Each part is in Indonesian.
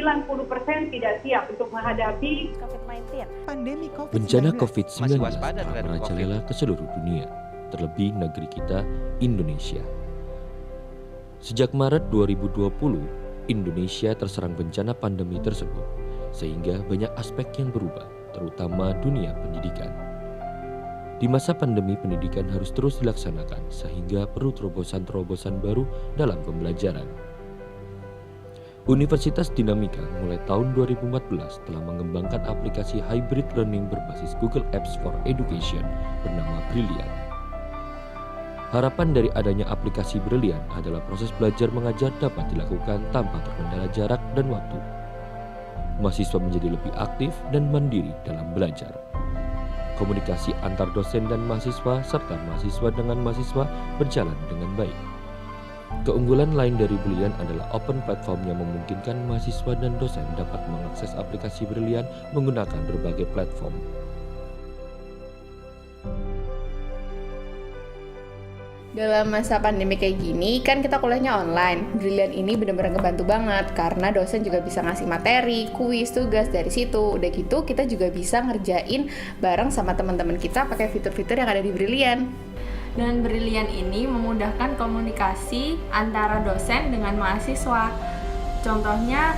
90% tidak siap untuk menghadapi COVID-19. Pandemi COVID-19. Bencana COVID-19 Masih waspada telah terhadap merajalela ke seluruh dunia, terlebih negeri kita, Indonesia. Sejak Maret 2020, Indonesia terserang bencana pandemi tersebut, sehingga banyak aspek yang berubah, terutama dunia pendidikan. Di masa pandemi, pendidikan harus terus dilaksanakan, sehingga perlu terobosan-terobosan baru dalam pembelajaran. Universitas Dinamika mulai tahun 2014 telah mengembangkan aplikasi hybrid learning berbasis Google Apps for Education bernama Brilliant. Harapan dari adanya aplikasi Brilliant adalah proses belajar mengajar dapat dilakukan tanpa terkendala jarak dan waktu. Mahasiswa menjadi lebih aktif dan mandiri dalam belajar. Komunikasi antar dosen dan mahasiswa serta mahasiswa dengan mahasiswa berjalan dengan baik. Keunggulan lain dari Brilliant adalah open platform yang memungkinkan mahasiswa dan dosen dapat mengakses aplikasi Brilliant menggunakan berbagai platform. Dalam masa pandemi kayak gini, kan kita kuliahnya online. Brilliant ini benar-benar ngebantu banget, karena dosen juga bisa ngasih materi, kuis, tugas dari situ. Udah gitu, kita juga bisa ngerjain bareng sama teman-teman kita pakai fitur-fitur yang ada di Brilliant. Dan Brilliant ini memudahkan komunikasi antara dosen dengan mahasiswa. Contohnya,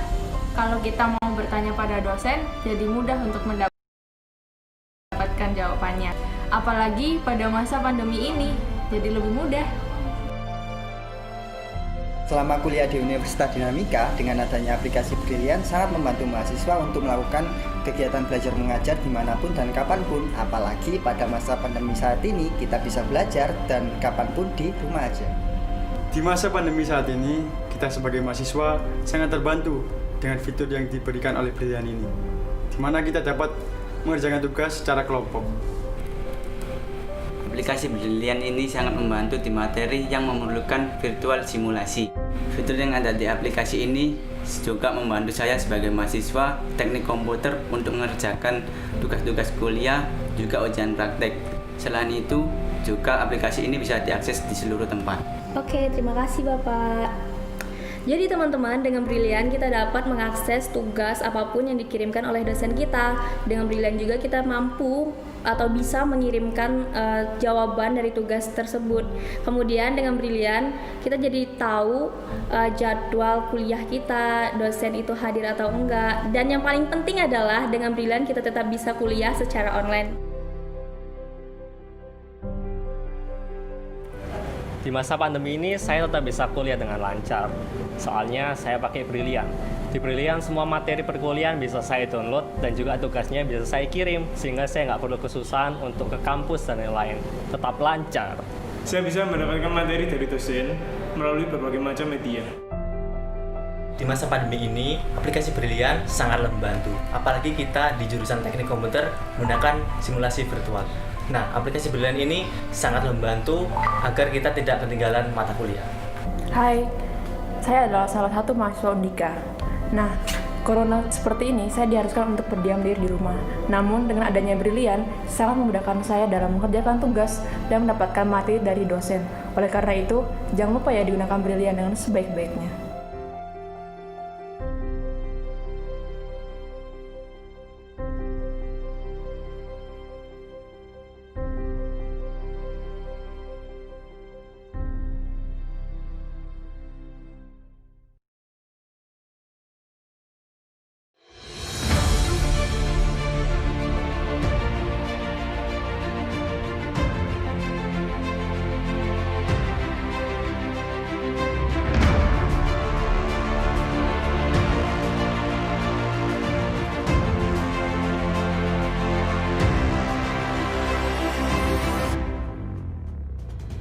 kalau kita mau bertanya pada dosen, jadi mudah untuk mendapatkan jawabannya. Apalagi pada masa pandemi ini, jadi lebih mudah. Selama kuliah di Universitas Dinamika, dengan adanya aplikasi Brilliant sangat membantu mahasiswa untuk melakukan kegiatan belajar mengajar dimanapun dan kapanpun. Apalagi pada masa pandemi saat ini, kita bisa belajar dan kapanpun di rumah aja. Di masa pandemi saat ini, kita sebagai mahasiswa sangat terbantu dengan fitur yang diberikan oleh Brilliant ini, di mana kita dapat mengerjakan tugas secara kelompok. Aplikasi Brilliant ini sangat membantu di materi yang memerlukan virtual simulasi. Fitur yang ada di aplikasi ini juga membantu saya sebagai mahasiswa teknik komputer untuk mengerjakan tugas-tugas kuliah, juga ujian praktek. Selain itu, juga aplikasi ini bisa diakses di seluruh tempat. Oke, terima kasih Bapak. Jadi teman-teman, dengan Brilliant kita dapat mengakses tugas apapun yang dikirimkan oleh dosen kita. Dengan Brilliant juga kita mampu atau bisa mengirimkan jawaban dari tugas tersebut. Kemudian dengan Brilliant kita jadi tahu jadwal kuliah kita, dosen itu hadir atau enggak. Dan yang paling penting adalah dengan Brilliant kita tetap bisa kuliah secara online. Di masa pandemi ini saya tetap bisa kuliah dengan lancar. Soalnya saya pakai Brilliant. Di Brilliant semua materi perkuliahan bisa saya download dan juga tugasnya bisa saya kirim, sehingga saya nggak perlu kesusahan untuk ke kampus dan lain-lain. Tetap lancar. Saya bisa mendapatkan materi dari dosen melalui berbagai macam media. Di masa pandemi ini, aplikasi Brilliant sangat membantu. Apalagi kita di jurusan teknik komputer menggunakan simulasi virtual. Nah, aplikasi Brilliant ini sangat membantu agar kita tidak ketinggalan mata kuliah. Hai, saya adalah salah satu mahasiswa Undika. Nah, corona seperti ini saya diharuskan untuk berdiam diri di rumah. Namun dengan adanya Brilliant, sangat memudahkan saya dalam mengerjakan tugas dan mendapatkan materi dari dosen. Oleh karena itu, jangan lupa ya digunakan Brilliant dengan sebaik-baiknya.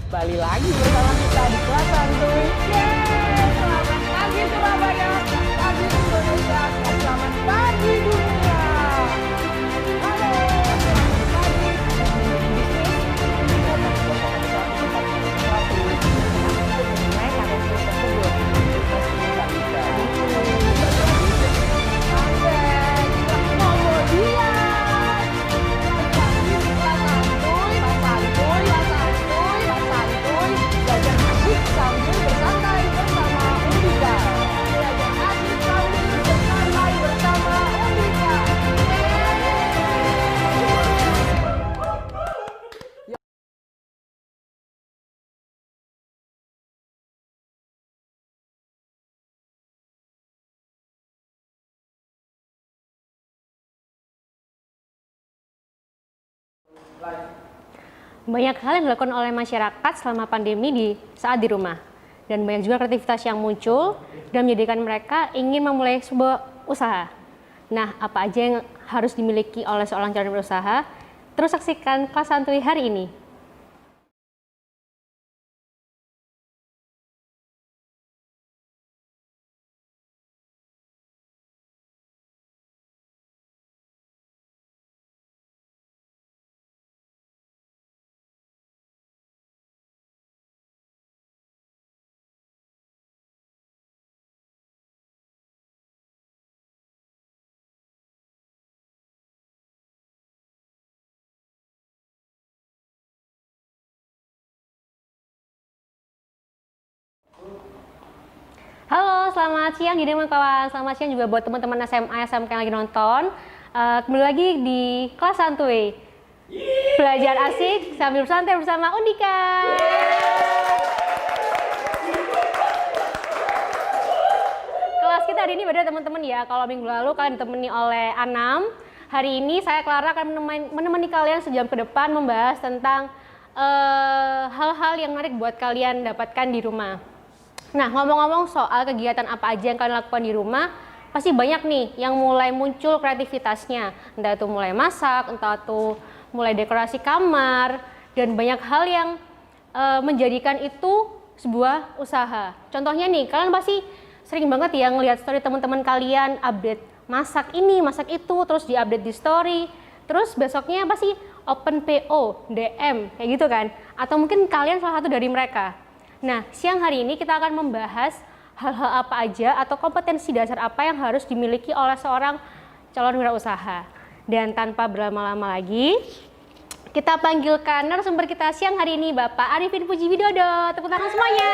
Kembali lagi bersama kita di kelas santuy. Selamat pagi Surabaya, pagi Indonesia, selamat pagi dunia. Halo, selamat pagi. Belajar asik sambil bersantai bersama Undika. Banyak hal yang dilakukan oleh masyarakat selama pandemi saat di rumah. Dan banyak juga kreativitas yang muncul dan menjadikan mereka ingin memulai sebuah usaha. Nah, apa aja yang harus dimiliki oleh seorang calon berusaha? Terus saksikan kelas santuy hari ini. Halo, selamat siang jadi kawan. Selamat siang juga buat teman-teman SMA, SMK yang lagi nonton. Kembali lagi di kelas santuy. Belajar asik sambil bersantai bersama Undika. Kelas kita hari ini beda teman-teman ya. Kalau minggu lalu kalian ditemani oleh Anam. Hari ini saya Clara akan menemani kalian sejam ke depan membahas tentang hal-hal yang menarik buat kalian dapatkan di rumah. Nah, ngomong-ngomong soal kegiatan apa aja yang kalian lakukan di rumah, pasti banyak nih yang mulai muncul kreativitasnya. Entah itu mulai masak, entah itu mulai dekorasi kamar, dan banyak hal yang menjadikan itu sebuah usaha. Contohnya nih, kalian pasti sering banget ya ngelihat story teman-teman kalian update masak ini, masak itu, terus di-update di story. Terus besoknya pasti open PO, DM, kayak gitu kan. Atau mungkin kalian salah satu dari mereka. Nah, siang hari ini kita akan membahas hal-hal apa aja atau kompetensi dasar apa yang harus dimiliki oleh seorang calon wirausaha. Dan tanpa berlama-lama lagi, kita panggilkan narasumber kita siang hari ini, Bapak Arifin Puji Widodo. Tepuk tangan semuanya.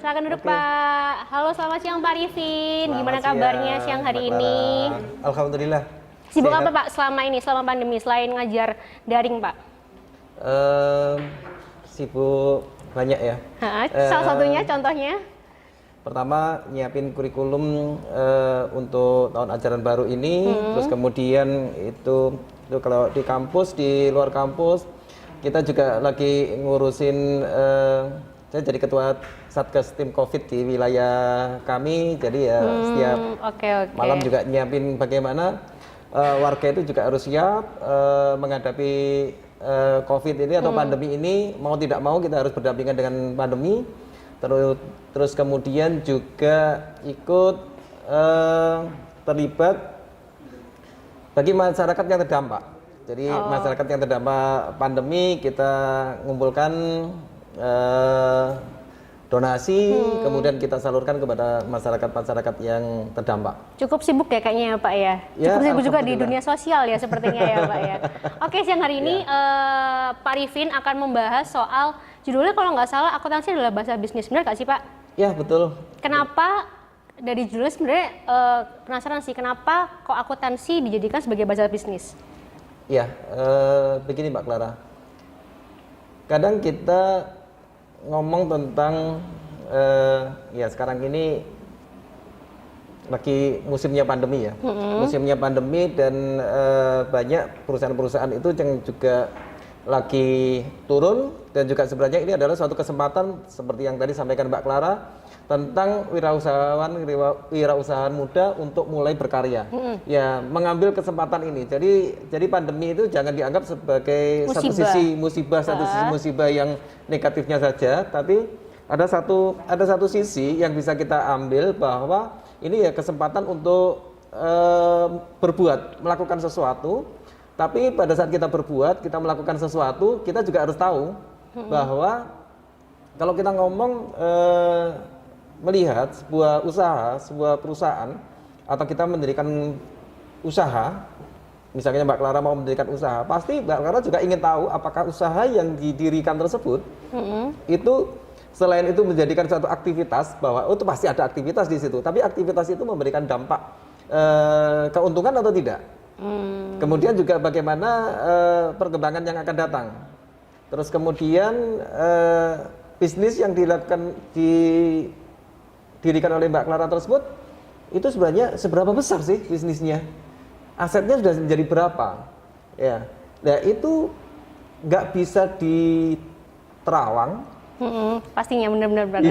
Silakan duduk, Pak. Halo, selamat siang Pak Arifin. Gimana kabarnya siang hari ini? Alhamdulillah. Sibuk apa Pak selama ini, selama pandemi, selain ngajar daring Pak? Sibuk banyak ya. Salah satunya contohnya? Pertama nyiapin kurikulum untuk tahun ajaran baru ini, terus kemudian itu kalau di kampus, di luar kampus, kita juga lagi ngurusin, saya jadi ketua Satgas Tim COVID di wilayah kami, jadi ya setiap malam juga nyiapin bagaimana warga itu juga harus siap menghadapi COVID ini atau pandemi ini, mau tidak mau kita harus berdampingan dengan pandemi. Terus kemudian juga ikut terlibat bagi masyarakat yang terdampak. Jadi masyarakat yang terdampak pandemi kita ngumpulkan donasi, kemudian kita salurkan kepada masyarakat-masyarakat yang terdampak. Cukup sibuk ya kayaknya ya Pak ya? Cukup sibuk juga di dunia sosial ya sepertinya ya Pak ya? Oke, siang hari ini Pak Arifin akan membahas soal, judulnya kalau nggak salah akuntansi adalah bahasa bisnis, benar nggak sih Pak? Ya, betul. Kenapa dari judulnya sebenarnya penasaran sih, kenapa kok akuntansi dijadikan sebagai bahasa bisnis? Ya, begini Mbak Clara. Kadang kita ngomong tentang ya sekarang ini lagi musimnya pandemi ya, musimnya pandemi dan banyak perusahaan-perusahaan itu yang juga lagi turun, dan juga sebenarnya ini adalah suatu kesempatan seperti yang tadi sampaikan Mbak Clara tentang wirausahaan muda untuk mulai berkarya. Ya, mengambil kesempatan ini. Jadi pandemi itu jangan dianggap sebagai satu sisi musibah yang negatifnya saja, tapi ada satu sisi yang bisa kita ambil bahwa ini ya kesempatan untuk berbuat, melakukan sesuatu. Tapi pada saat kita berbuat, kita melakukan sesuatu, kita juga harus tahu bahwa kalau kita ngomong melihat sebuah usaha, sebuah perusahaan, atau kita mendirikan usaha, misalnya Mbak Clara mau mendirikan usaha, pasti Mbak Clara juga ingin tahu apakah usaha yang didirikan tersebut itu selain itu menjadikan suatu aktivitas, bahwa itu pasti ada aktivitas di situ, tapi aktivitas itu memberikan dampak keuntungan atau tidak. Kemudian juga bagaimana perkembangan yang akan datang. Terus kemudian bisnis yang didirikan oleh Mbak Clara tersebut itu sebenarnya seberapa besar sih bisnisnya? asetnya sudah menjadi berapa, ya. Nah itu nggak bisa diterawang. Pastinya benar-benar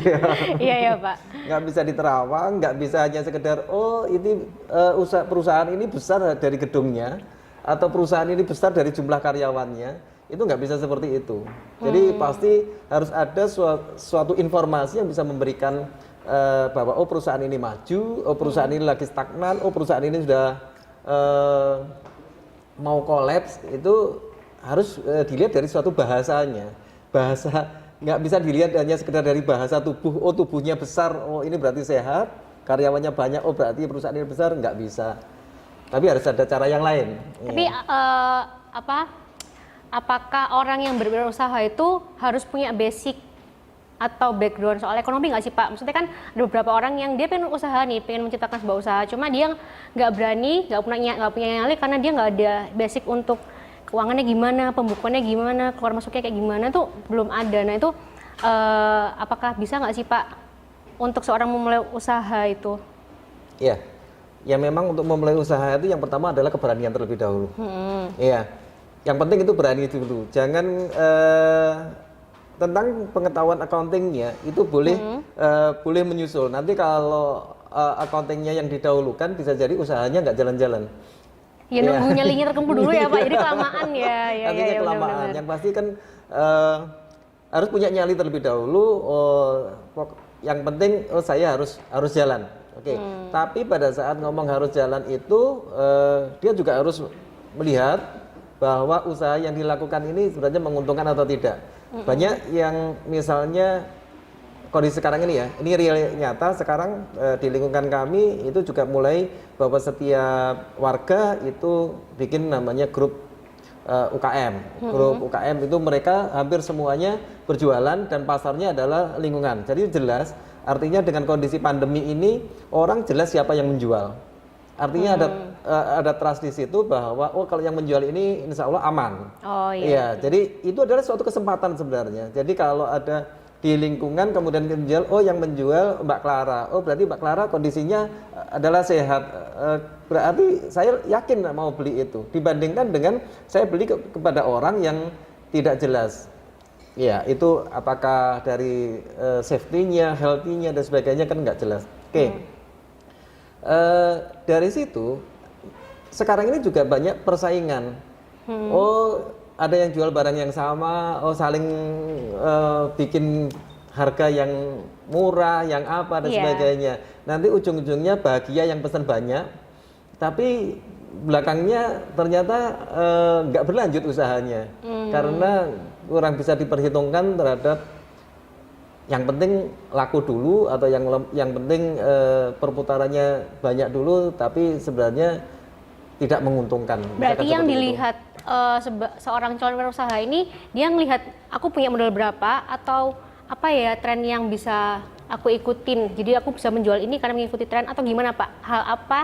iya ya Pak. Nggak bisa diterawang, nggak bisa hanya sekedar ini perusahaan ini besar dari gedungnya atau perusahaan ini besar dari jumlah karyawannya, itu nggak bisa seperti itu. Jadi pasti harus ada suatu informasi yang bisa memberikan bahwa perusahaan ini maju, perusahaan ini lagi stagnan, perusahaan ini sudah mau kolaps. Itu harus dilihat dari suatu bahasanya. Bahasa nggak bisa dilihat hanya sekedar dari bahasa tubuh. Tubuhnya besar, ini berarti sehat. Karyawannya banyak, berarti perusahaan ini besar. Nggak bisa. Tapi harus ada cara yang lain. Tapi apakah orang yang berwirausaha itu harus punya basic atau background soal ekonomi nggak sih Pak? Maksudnya kan ada beberapa orang yang dia pengen usaha nih, pengen menciptakan sebuah usaha, cuma dia nggak berani, nggak punya nyali karena dia nggak ada basic untuk keuangannya gimana, pembukuannya gimana, keluar masuknya kayak gimana tuh belum ada. Nah itu apakah bisa nggak sih Pak untuk seorang memulai usaha itu? Iya, ya memang untuk memulai usaha itu yang pertama adalah keberanian terlebih dahulu. Iya, yang penting itu berani dulu. Jangan tentang pengetahuan accountingnya itu boleh menyusul. Nanti kalau accountingnya yang didahulukan bisa jadi usahanya nggak jalan-jalan. Ya nunggu nyalinya terkumpul dulu ya Pak, jadi kelamaan ya. Artinya kelamaan. Benar-benar. Yang pasti kan harus punya nyali terlebih dahulu. Yang penting saya harus jalan. Oke. Tapi pada saat ngomong harus jalan itu dia juga harus melihat bahwa usaha yang dilakukan ini sebenarnya menguntungkan atau tidak. Banyak yang misalnya kondisi sekarang ini ya, ini real nyata sekarang di lingkungan kami itu juga mulai bahwa setiap warga itu bikin namanya grup UKM. Grup UKM itu mereka hampir semuanya berjualan dan pasarnya adalah lingkungan. Jadi jelas artinya dengan kondisi pandemi ini orang jelas siapa yang menjual. Artinya ada trust di situ bahwa kalau yang menjual ini insya Allah aman. Iya, jadi itu adalah suatu kesempatan sebenarnya. Jadi kalau ada di lingkungan kemudian menjual, yang menjual Mbak Clara, berarti Mbak Clara kondisinya adalah sehat, berarti saya yakin mau beli itu dibandingkan dengan saya beli kepada orang yang tidak jelas. Ya, itu apakah dari safety-nya, healthy-nya dan sebagainya kan nggak jelas. Oke. Dari situ sekarang ini juga banyak persaingan. Ada yang jual barang yang sama, saling bikin harga yang murah, yang apa dan sebagainya. Nanti ujung-ujungnya bahagia yang pesan banyak, tapi belakangnya ternyata nggak berlanjut usahanya karena kurang bisa diperhitungkan terhadap yang penting laku dulu atau yang penting perputarannya banyak dulu, tapi sebenarnya tidak menguntungkan. Berarti yang dilihat seorang calon wirausaha ini dia ngelihat aku punya modal berapa atau apa ya tren yang bisa aku ikutin. Jadi aku bisa menjual ini karena mengikuti tren atau gimana Pak? Hal apa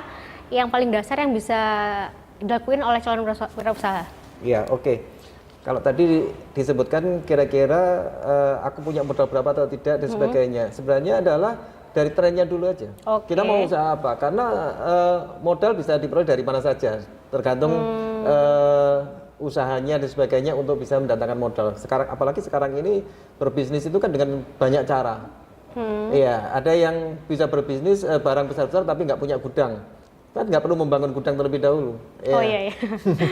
yang paling dasar yang bisa dilakuin oleh calon wirausaha? Iya, oke. Kalau tadi disebutkan kira-kira aku punya modal berapa atau tidak dan sebagainya. Sebenarnya adalah dari trennya dulu aja. Kita mau usaha apa? Karena modal bisa diperoleh dari mana saja, tergantung usahanya dan sebagainya untuk bisa mendatangkan modal. Sekarang apalagi sekarang ini berbisnis itu kan dengan banyak cara. Iya, ada yang bisa berbisnis barang besar-besar tapi nggak punya gudang. Kan nggak perlu membangun gudang terlebih dahulu. Iya.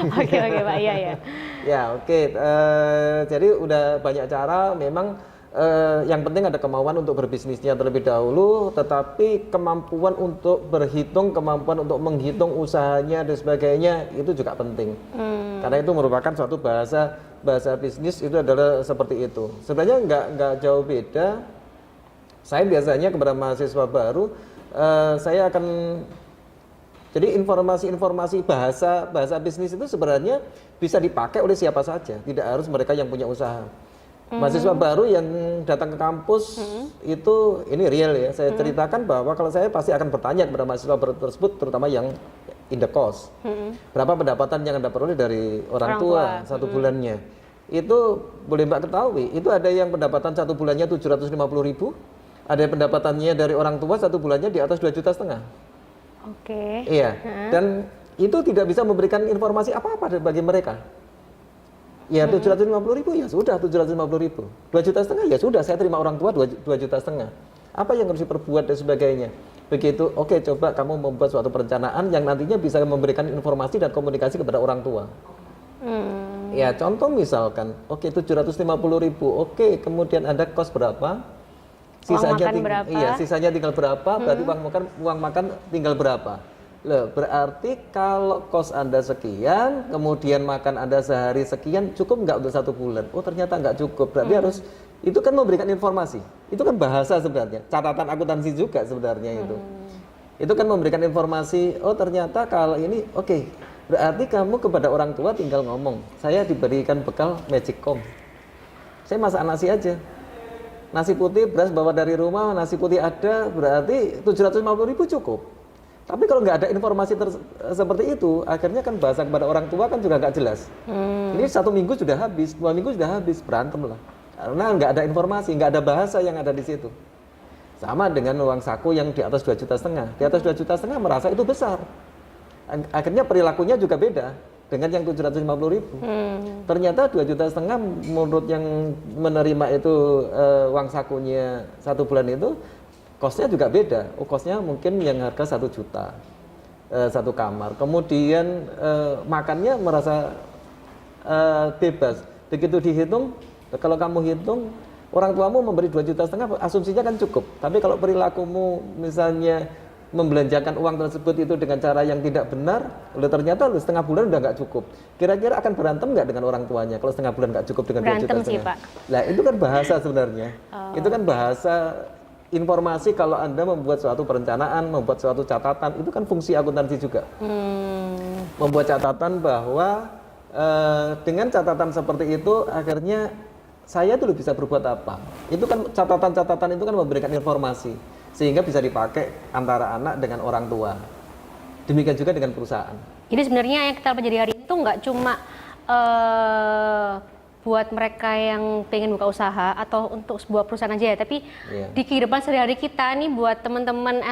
Oke Pak, iya. Ya oke. Jadi udah banyak cara. Memang yang penting ada kemauan untuk berbisnisnya terlebih dahulu, tetapi kemampuan untuk berhitung, kemampuan untuk menghitung usahanya dan sebagainya itu juga penting. Karena itu merupakan suatu bahasa bisnis itu adalah seperti itu. Sebenarnya nggak jauh beda. Saya biasanya kepada mahasiswa baru, saya akan jadi informasi-informasi bahasa bisnis itu sebenarnya bisa dipakai oleh siapa saja, tidak harus mereka yang punya usaha. Mahasiswa baru yang datang ke kampus itu ini real ya. Saya ceritakan bahwa kalau saya pasti akan bertanya kepada mahasiswa tersebut, terutama yang in the course. Berapa pendapatan yang Anda peroleh dari orang tua satu bulannya? Itu boleh Mbak ketahui, itu ada yang pendapatan satu bulannya 750.000, ada yang pendapatannya dari orang tua satu bulannya di atas 2,5 juta. Iya. Dan itu tidak bisa memberikan informasi apa-apa bagi mereka. Ya 750.000 ya sudah 750.000. 2,5 juta ya sudah, saya terima orang tua 2,5 juta. Apa yang harus diperbuat dan sebagainya. Begitu, oke, coba kamu membuat suatu perencanaan yang nantinya bisa memberikan informasi dan komunikasi kepada orang tua. Ya contoh misalkan, oke 750.000, oke, kemudian ada kos berapa? Sisanya berapa? Iya, sisanya tinggal berapa? Berarti uang makan tinggal berapa? Loh, berarti kalau kos Anda sekian, kemudian makan Anda sehari sekian, cukup nggak untuk 1 bulan? Oh ternyata nggak cukup, berarti harus, itu kan memberikan informasi. Itu kan bahasa sebenarnya, catatan akuntansi juga sebenarnya itu. Itu kan memberikan informasi, oh ternyata kalau ini, oke, berarti kamu kepada orang tua tinggal ngomong, saya diberikan bekal Magicom. Saya masak nasi aja. Nasi putih, beras bawa dari rumah, nasi putih ada, berarti 750.000 cukup. Tapi kalau nggak ada informasi seperti itu, akhirnya kan bahasa kepada orang tua kan juga nggak jelas. Ini 1 minggu sudah habis, 2 minggu sudah habis, berantem lah. Karena nggak ada informasi, nggak ada bahasa yang ada di situ. Sama dengan uang saku yang di atas 2,5 juta. Di atas 2,5 juta merasa itu besar. Akhirnya perilakunya juga beda dengan yang 750.000. Ternyata 2,5 juta menurut yang menerima itu uang sakunya 1 bulan itu, kosnya juga beda. Oh, kosnya mungkin yang harga 1 juta, 1 kamar. Kemudian makannya merasa bebas. Begitu dihitung, kalau kamu hitung, orang tuamu memberi 2,5 juta, asumsinya kan cukup. Tapi kalau perilakumu misalnya membelanjakan uang tersebut itu dengan cara yang tidak benar, ternyata setengah bulan udah nggak cukup. Kira-kira akan berantem nggak dengan orang tuanya kalau setengah bulan nggak cukup dengan 2,5 juta? Berantem sih, Pak. Nah, itu kan bahasa sebenarnya. Itu kan bahasa informasi kalau Anda membuat suatu perencanaan, membuat suatu catatan, itu kan fungsi akuntansi juga. Membuat catatan bahwa dengan catatan seperti itu akhirnya saya dulu bisa berbuat apa. Itu kan catatan-catatan itu kan memberikan informasi sehingga bisa dipakai antara anak dengan orang tua. Demikian juga dengan perusahaan. Jadi sebenarnya yang kita pelajari hari itu nggak cuma buat mereka yang pengen buka usaha atau untuk sebuah perusahaan aja ya, tapi di kehidupan sehari-hari kita nih buat teman-teman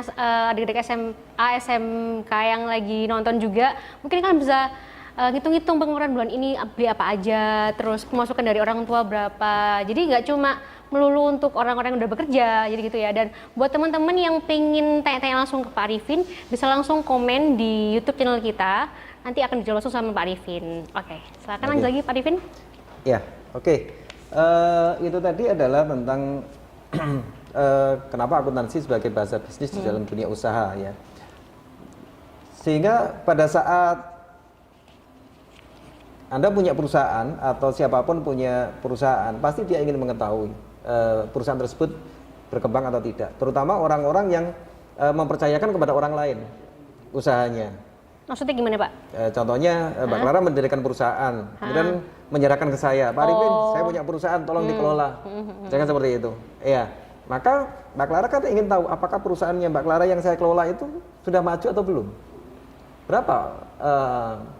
adik-adik SMA, SMK yang lagi nonton juga, mungkin kan bisa ngitung-ngitung pengeluaran bulan ini beli apa aja, terus pemasukan dari orang tua berapa. Jadi nggak cuma melulu untuk orang-orang yang udah bekerja, jadi gitu ya. Dan buat teman-teman yang pengen tanya-tanya langsung ke Pak Arifin, bisa langsung komen di YouTube channel kita. Nanti akan dijawab langsung sama Pak Arifin. Oke, silakan lanjut lagi Pak Arifin. Ya, oke. Itu tadi adalah tentang kenapa akuntansi sebagai bahasa bisnis di dalam dunia usaha ya. Sehingga pada saat Anda punya perusahaan atau siapapun punya perusahaan, pasti dia ingin mengetahui perusahaan tersebut berkembang atau tidak. Terutama orang-orang yang mempercayakan kepada orang lain usahanya. Maksudnya gimana, Pak? Contohnya Mbak Clara mendirikan perusahaan, kemudian menyerahkan ke saya, Pak Arifin, saya punya perusahaan, tolong dikelola. Jangan seperti itu. Iya. Maka Mbak Clara kan ingin tahu apakah perusahaannya Mbak Clara yang saya kelola itu sudah maju atau belum? Berapa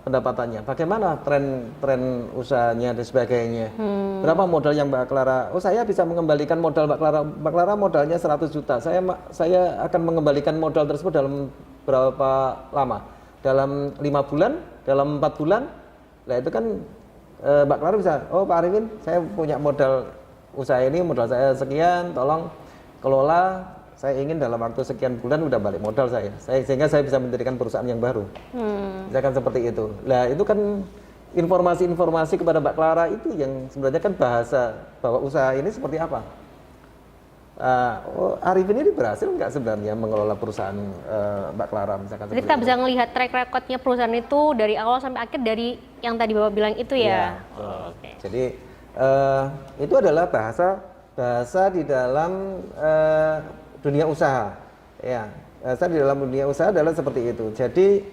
pendapatannya? Bagaimana tren usahanya dan sebagainya? Berapa modal yang Mbak Clara? Oh, saya bisa mengembalikan modal Mbak Clara. Mbak Clara modalnya 100 juta. Saya akan mengembalikan modal tersebut dalam berapa lama? Dalam 5 bulan? Dalam 4 bulan? Nah, itu kan Mbak Clara bisa, oh Pak Arifin, saya punya modal usaha ini, modal saya sekian, tolong kelola. Saya ingin dalam waktu sekian bulan udah balik modal saya sehingga saya bisa mendirikan perusahaan yang baru. Misalkan seperti itu. Nah, itu kan informasi-informasi kepada Mbak Clara itu yang sebenarnya kan bahasa bahwa usaha ini seperti apa. Arifin ini berhasil nggak sebenarnya mengelola perusahaan Mbak Clara misalkan. Jadi kita bisa melihat track recordnya perusahaan itu dari awal sampai akhir dari yang tadi Bapak bilang itu ya. Okay. Jadi itu adalah bahasa di dalam dunia usaha, ya. Bahasa di dalam dunia usaha adalah seperti itu. Jadi,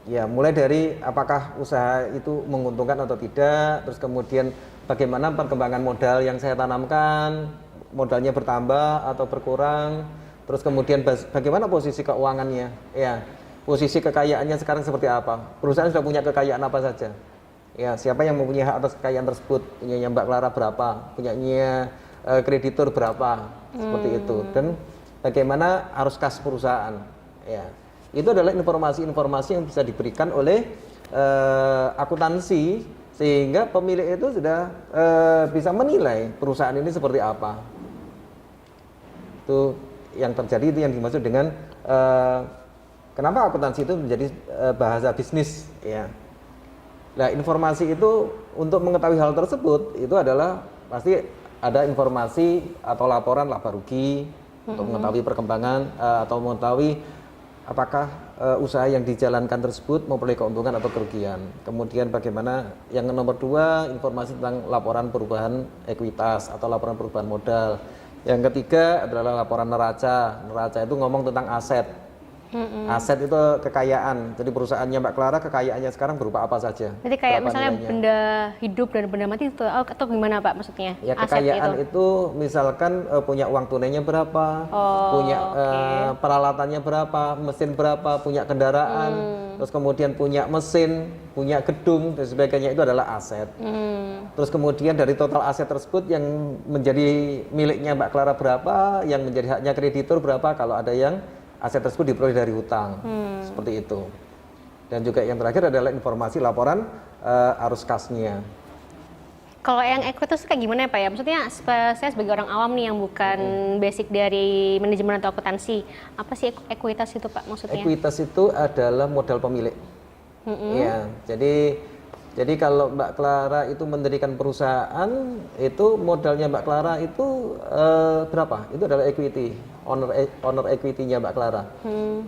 ya mulai dari apakah usaha itu menguntungkan atau tidak, terus kemudian bagaimana perkembangan modal yang saya tanamkan, modalnya bertambah atau berkurang, terus kemudian bagaimana posisi keuangannya, ya, posisi kekayaannya sekarang seperti apa, perusahaan sudah punya kekayaan apa saja, ya, siapa yang mempunyai hak atas kekayaan tersebut, punyanya Mbak Clara berapa, punyanya kreditur berapa, seperti itu, dan bagaimana arus kas perusahaan, ya, itu adalah informasi-informasi yang bisa diberikan oleh akuntansi, sehingga pemilik itu sudah bisa menilai perusahaan ini seperti apa. Itu yang terjadi, itu yang dimaksud dengan kenapa akuntansi itu menjadi bahasa bisnis, ya. Nah, informasi itu untuk mengetahui hal tersebut itu adalah pasti ada informasi atau laporan laba rugi untuk mengetahui perkembangan atau mengetahui apakah usaha yang dijalankan tersebut memperoleh keuntungan atau kerugian. Kemudian bagaimana yang nomor 2, informasi tentang laporan perubahan ekuitas atau laporan perubahan modal. Yang ketiga adalah laporan neraca. Neraca itu ngomong tentang aset. Aset itu kekayaan. Jadi perusahaannya Mbak Clara, kekayaannya sekarang berupa apa saja? Jadi kayak Berapa misalnya nilainya? benda hidup dan benda mati itu atau gimana Pak maksudnya? Ya, Aset kekayaan itu misalkan punya uang tunainya berapa, punya peralatannya berapa, mesin berapa, punya kendaraan, terus kemudian punya mesin, punya gedung dan sebagainya, itu adalah aset. Terus kemudian dari total aset tersebut yang menjadi miliknya Mbak Clara berapa, yang menjadi haknya kreditur berapa, kalau ada yang aset tersebut diperoleh dari hutang, seperti itu. Dan juga yang terakhir adalah informasi laporan arus kasnya. Kalau yang ekuitas kayak gimana ya Pak ya? Maksudnya saya sebagai orang awam nih yang bukan basic dari manajemen atau akuntansi, apa sih ekuitas itu Pak maksudnya? Ekuitas itu adalah modal pemilik. Ya, jadi kalau Mbak Clara itu mendirikan perusahaan, itu modalnya Mbak Clara itu berapa? Itu adalah equity, owner equity-nya Mbak Clara.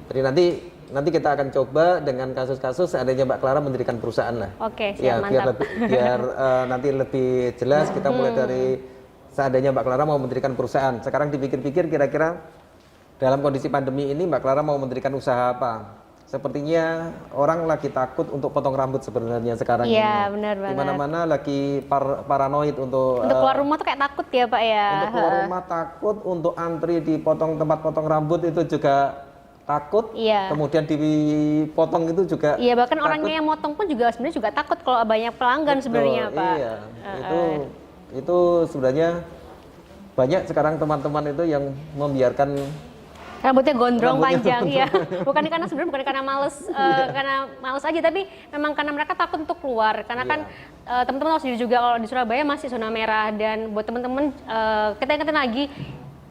Jadi nanti kita akan coba dengan kasus-kasus seandainya Mbak Clara mendirikan perusahaan lah. Oke, siap, ya, mantap. biar nanti lebih jelas kita mulai dari seandainya Mbak Clara mau mendirikan perusahaan. Sekarang dipikir-pikir kira-kira dalam kondisi pandemi ini Mbak Clara mau mendirikan usaha apa? Sepertinya orang lagi takut untuk potong rambut sebenarnya sekarang ini. Iya, benar banget. Di mana-mana lagi paranoid untuk keluar rumah tuh kayak takut ya Pak ya. Untuk keluar rumah takut, untuk antri di tempat potong rambut itu juga takut. Iya. Kemudian dipotong itu juga. Iya, bahkan takut. orangnya yang motong pun juga sebenarnya juga takut kalau banyak pelanggan sebenarnya Pak. Iya. Itu sebenarnya banyak sekarang teman-teman itu yang membiarkan rambutnya gondrong panjang ya, bukan karena males aja, tapi memang karena mereka takut untuk keluar, karena kan teman-teman harus juga kalau di Surabaya masih zona merah. Dan buat teman-teman kita ingetin lagi,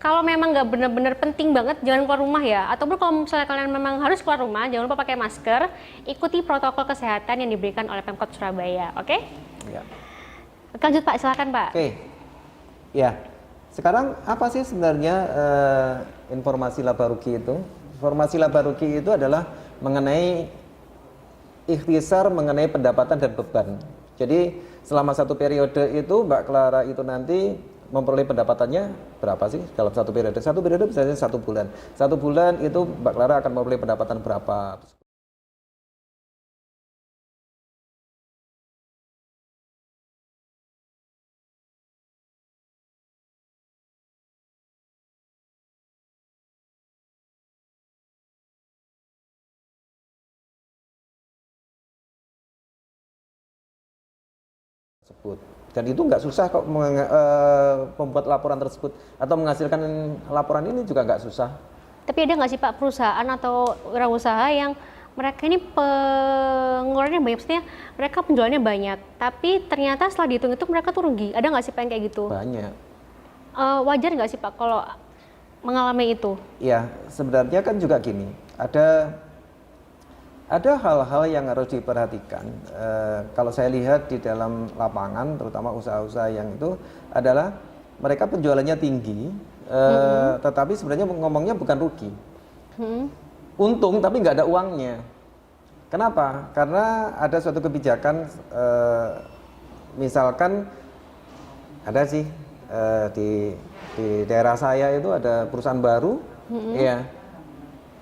kalau memang nggak benar-benar penting banget jangan keluar rumah ya, ataupun kalau misalnya kalian memang harus keluar rumah jangan lupa pakai masker, ikuti protokol kesehatan yang diberikan oleh Pemkot Surabaya, oke? Ya. Lanjut Pak, silakan Pak. Oke. Ya. Sekarang apa sih sebenarnya informasi laba rugi itu? Informasi laba rugi itu adalah mengenai ikhtisar mengenai pendapatan dan beban. Jadi selama satu periode itu Mbak Clara itu nanti memperoleh pendapatannya berapa sih dalam satu periode? Satu periode misalnya 1 bulan. 1 bulan itu Mbak Clara akan memperoleh pendapatan berapa? Dan itu nggak susah kok membuat laporan tersebut atau menghasilkan laporan ini juga nggak susah. Tapi ada nggak sih Pak perusahaan atau wirausaha yang mereka ini pengeluarannya banyak, maksudnya mereka penjualannya banyak, tapi ternyata setelah dihitung itu mereka tuh rugi. Ada nggak sih Pak yang kayak gitu? Banyak. Wajar nggak sih Pak kalau mengalami itu? Ya, sebenarnya kan juga gini, ada hal-hal yang harus diperhatikan. Kalau saya lihat di dalam lapangan, terutama usaha-usaha yang itu adalah mereka penjualannya tinggi, tetapi sebenarnya ngomongnya bukan rugi. Untung tapi nggak ada uangnya. Kenapa? Karena ada suatu kebijakan, misalkan ada sih di daerah saya itu ada perusahaan baru, ya.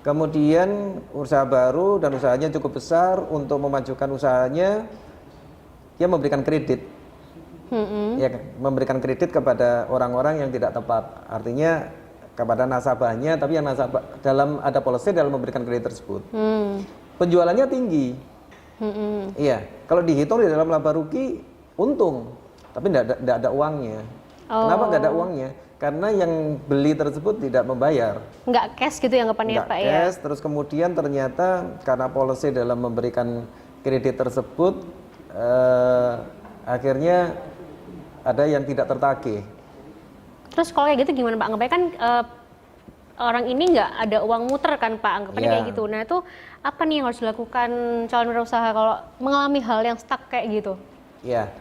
Kemudian usaha baru dan usahanya cukup besar, untuk memajukan usahanya dia memberikan kredit, ya, memberikan kredit kepada orang-orang yang tidak tepat, artinya kepada nasabahnya, tapi yang nasabah dalam ada policy dalam memberikan kredit tersebut. Penjualannya tinggi, iya. Kalau dihitung di dalam laba rugi untung, tapi tidak ada uangnya. Kenapa nggak ada uangnya? karena yang beli tersebut tidak membayar. Nggak cash gitu ya anggapannya Nggak Pak cash, ya? terus kemudian ternyata karena policy dalam memberikan kredit tersebut akhirnya ada yang tidak tertagih. Terus kalau kayak gitu gimana Pak? Anggapannya kan orang ini nggak ada uang muter kan Pak, anggapannya kayak gitu. Nah itu apa nih yang harus dilakukan calon wirausaha kalau mengalami hal yang stuck kayak gitu? Ya,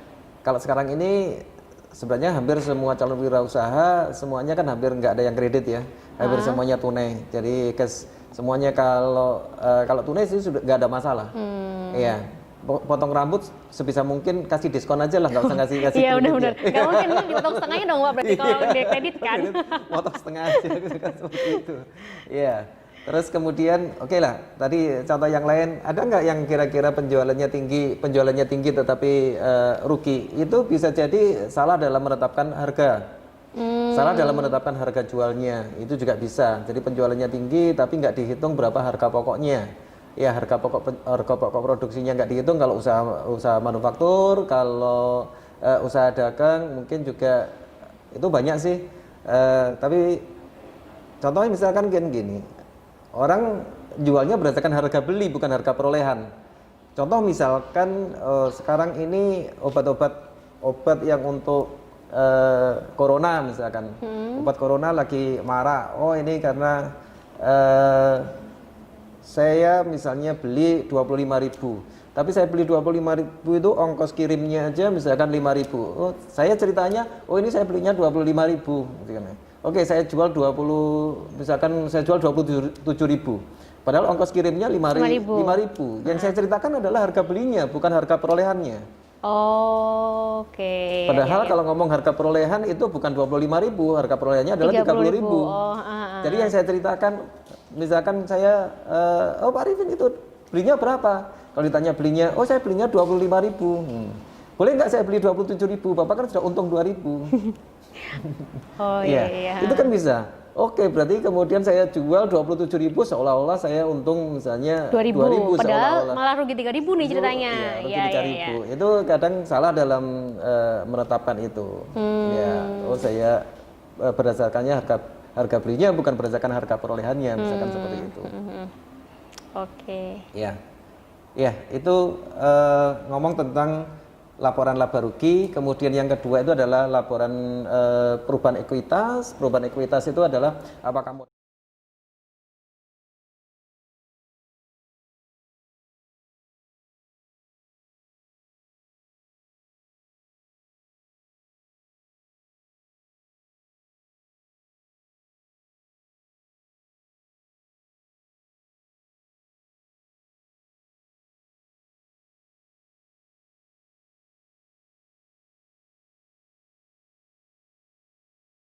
kalau sekarang ini sebenarnya hampir semua calon wirausaha semuanya kan hampir nggak ada yang kredit ya, hampir semuanya tunai. Jadi semuanya kalau tunai sih sudah nggak ada masalah. Iya. Potong rambut sebisa mungkin kasih diskon aja lah, nggak usah ngasih Iya kredit. benar-benar. Nggak mungkin dipotong setengahnya dong Pak, berarti kalau dia kredit kan? Potong setengah aja seperti itu. Iya. Terus kemudian oke lah, tadi contoh yang lain, ada nggak yang kira-kira penjualannya tinggi tetapi rugi? Itu bisa jadi salah dalam menetapkan harga. Salah dalam menetapkan harga jualnya, itu juga bisa. Jadi penjualannya tinggi tapi nggak dihitung berapa harga pokoknya. Ya harga pokok produksinya nggak dihitung kalau usaha manufaktur, kalau usaha dagang mungkin juga itu banyak sih. Tapi contohnya misalkan gini, orang jualnya berdasarkan harga beli bukan harga perolehan. Contoh misalkan sekarang ini obat yang untuk corona misalkan, obat corona lagi marak. Oh ini karena saya misalnya beli 25.000, tapi saya beli 25.000 itu ongkos kirimnya aja misalkan 5.000. Oh, saya ceritanya, oh ini saya belinya 25.000. Oke, saya jual 27.000. Padahal ongkos kirimnya 5.000. Yang saya ceritakan adalah harga belinya, bukan harga perolehannya. Oh, oke. Padahal kalau ngomong harga perolehan itu bukan 25.000, harga perolehannya adalah 30.000. Jadi yang saya ceritakan, misalkan saya, oh Pak Arifin itu belinya berapa? Kalau ditanya belinya, oh saya belinya 25.000. Boleh nggak saya beli 27.000? Bapak kan sudah untung 2.000. Oh iya. Itu kan bisa. Oke, berarti kemudian saya jual 27.000 seolah-olah saya untung misalnya 2.000 padahal malah rugi 3.000 nih ceritanya. Iya. Itu kadang salah dalam menetapkan itu. Ya, oh saya berdasarkannya harga belinya bukan berdasarkan harga perolehannya, misalkan seperti itu. Oke. Ya. Ya, itu ngomong tentang laporan laba rugi. Kemudian yang kedua itu adalah laporan perubahan ekuitas. Perubahan ekuitas itu adalah apakah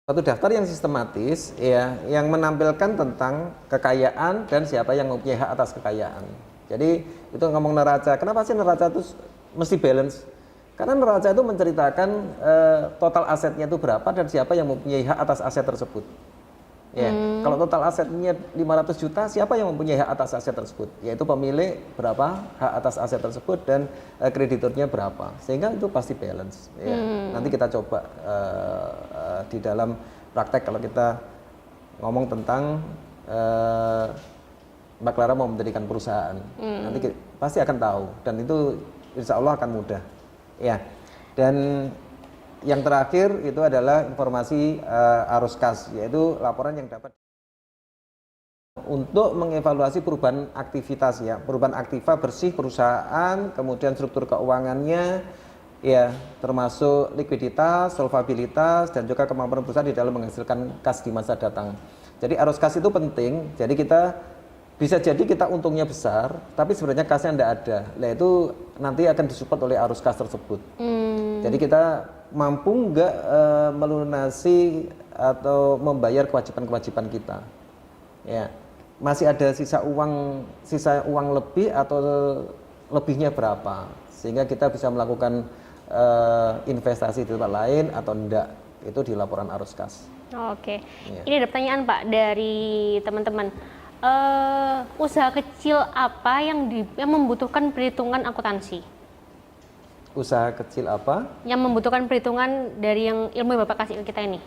satu daftar yang sistematis ya, yang menampilkan tentang kekayaan dan siapa yang mempunyai hak atas kekayaan. Jadi itu ngomong neraca. Kenapa sih neraca itu mesti balance? Karena neraca itu menceritakan total asetnya itu berapa dan siapa yang mempunyai hak atas aset tersebut. Ya, kalau total asetnya 500 juta, siapa yang mempunyai hak atas aset tersebut? Yaitu pemilik berapa hak atas aset tersebut dan krediturnya berapa. Sehingga itu pasti balance. Ya. Nanti kita coba di dalam praktek kalau kita ngomong tentang Mbak Clara mau mendirikan perusahaan. Nanti pasti akan tahu dan itu insya Allah akan mudah. Ya. Dan yang terakhir itu adalah informasi arus kas, yaitu laporan yang dapat untuk mengevaluasi perubahan aktivitas ya, perubahan aktiva bersih perusahaan, kemudian struktur keuangannya, ya termasuk likuiditas, solvabilitas, dan juga kemampuan perusahaan di dalam menghasilkan kas di masa datang. Jadi arus kas itu penting. Jadi bisa jadi kita untungnya besar, tapi sebenarnya kasnya tidak ada. Nah itu nanti akan disupport oleh arus kas tersebut. Jadi kita mampu nggak melunasi atau membayar kewajiban-kewajiban kita. Ya, masih ada sisa uang lebih atau lebihnya berapa, sehingga kita bisa melakukan investasi di tempat lain atau enggak, itu di laporan arus kas. Oke. Ya. Ini ada pertanyaan Pak dari teman-teman. Usaha kecil apa yang membutuhkan perhitungan akuntansi? Usaha kecil apa? Yang membutuhkan perhitungan dari yang ilmu yang Bapak kasih ke kita ini.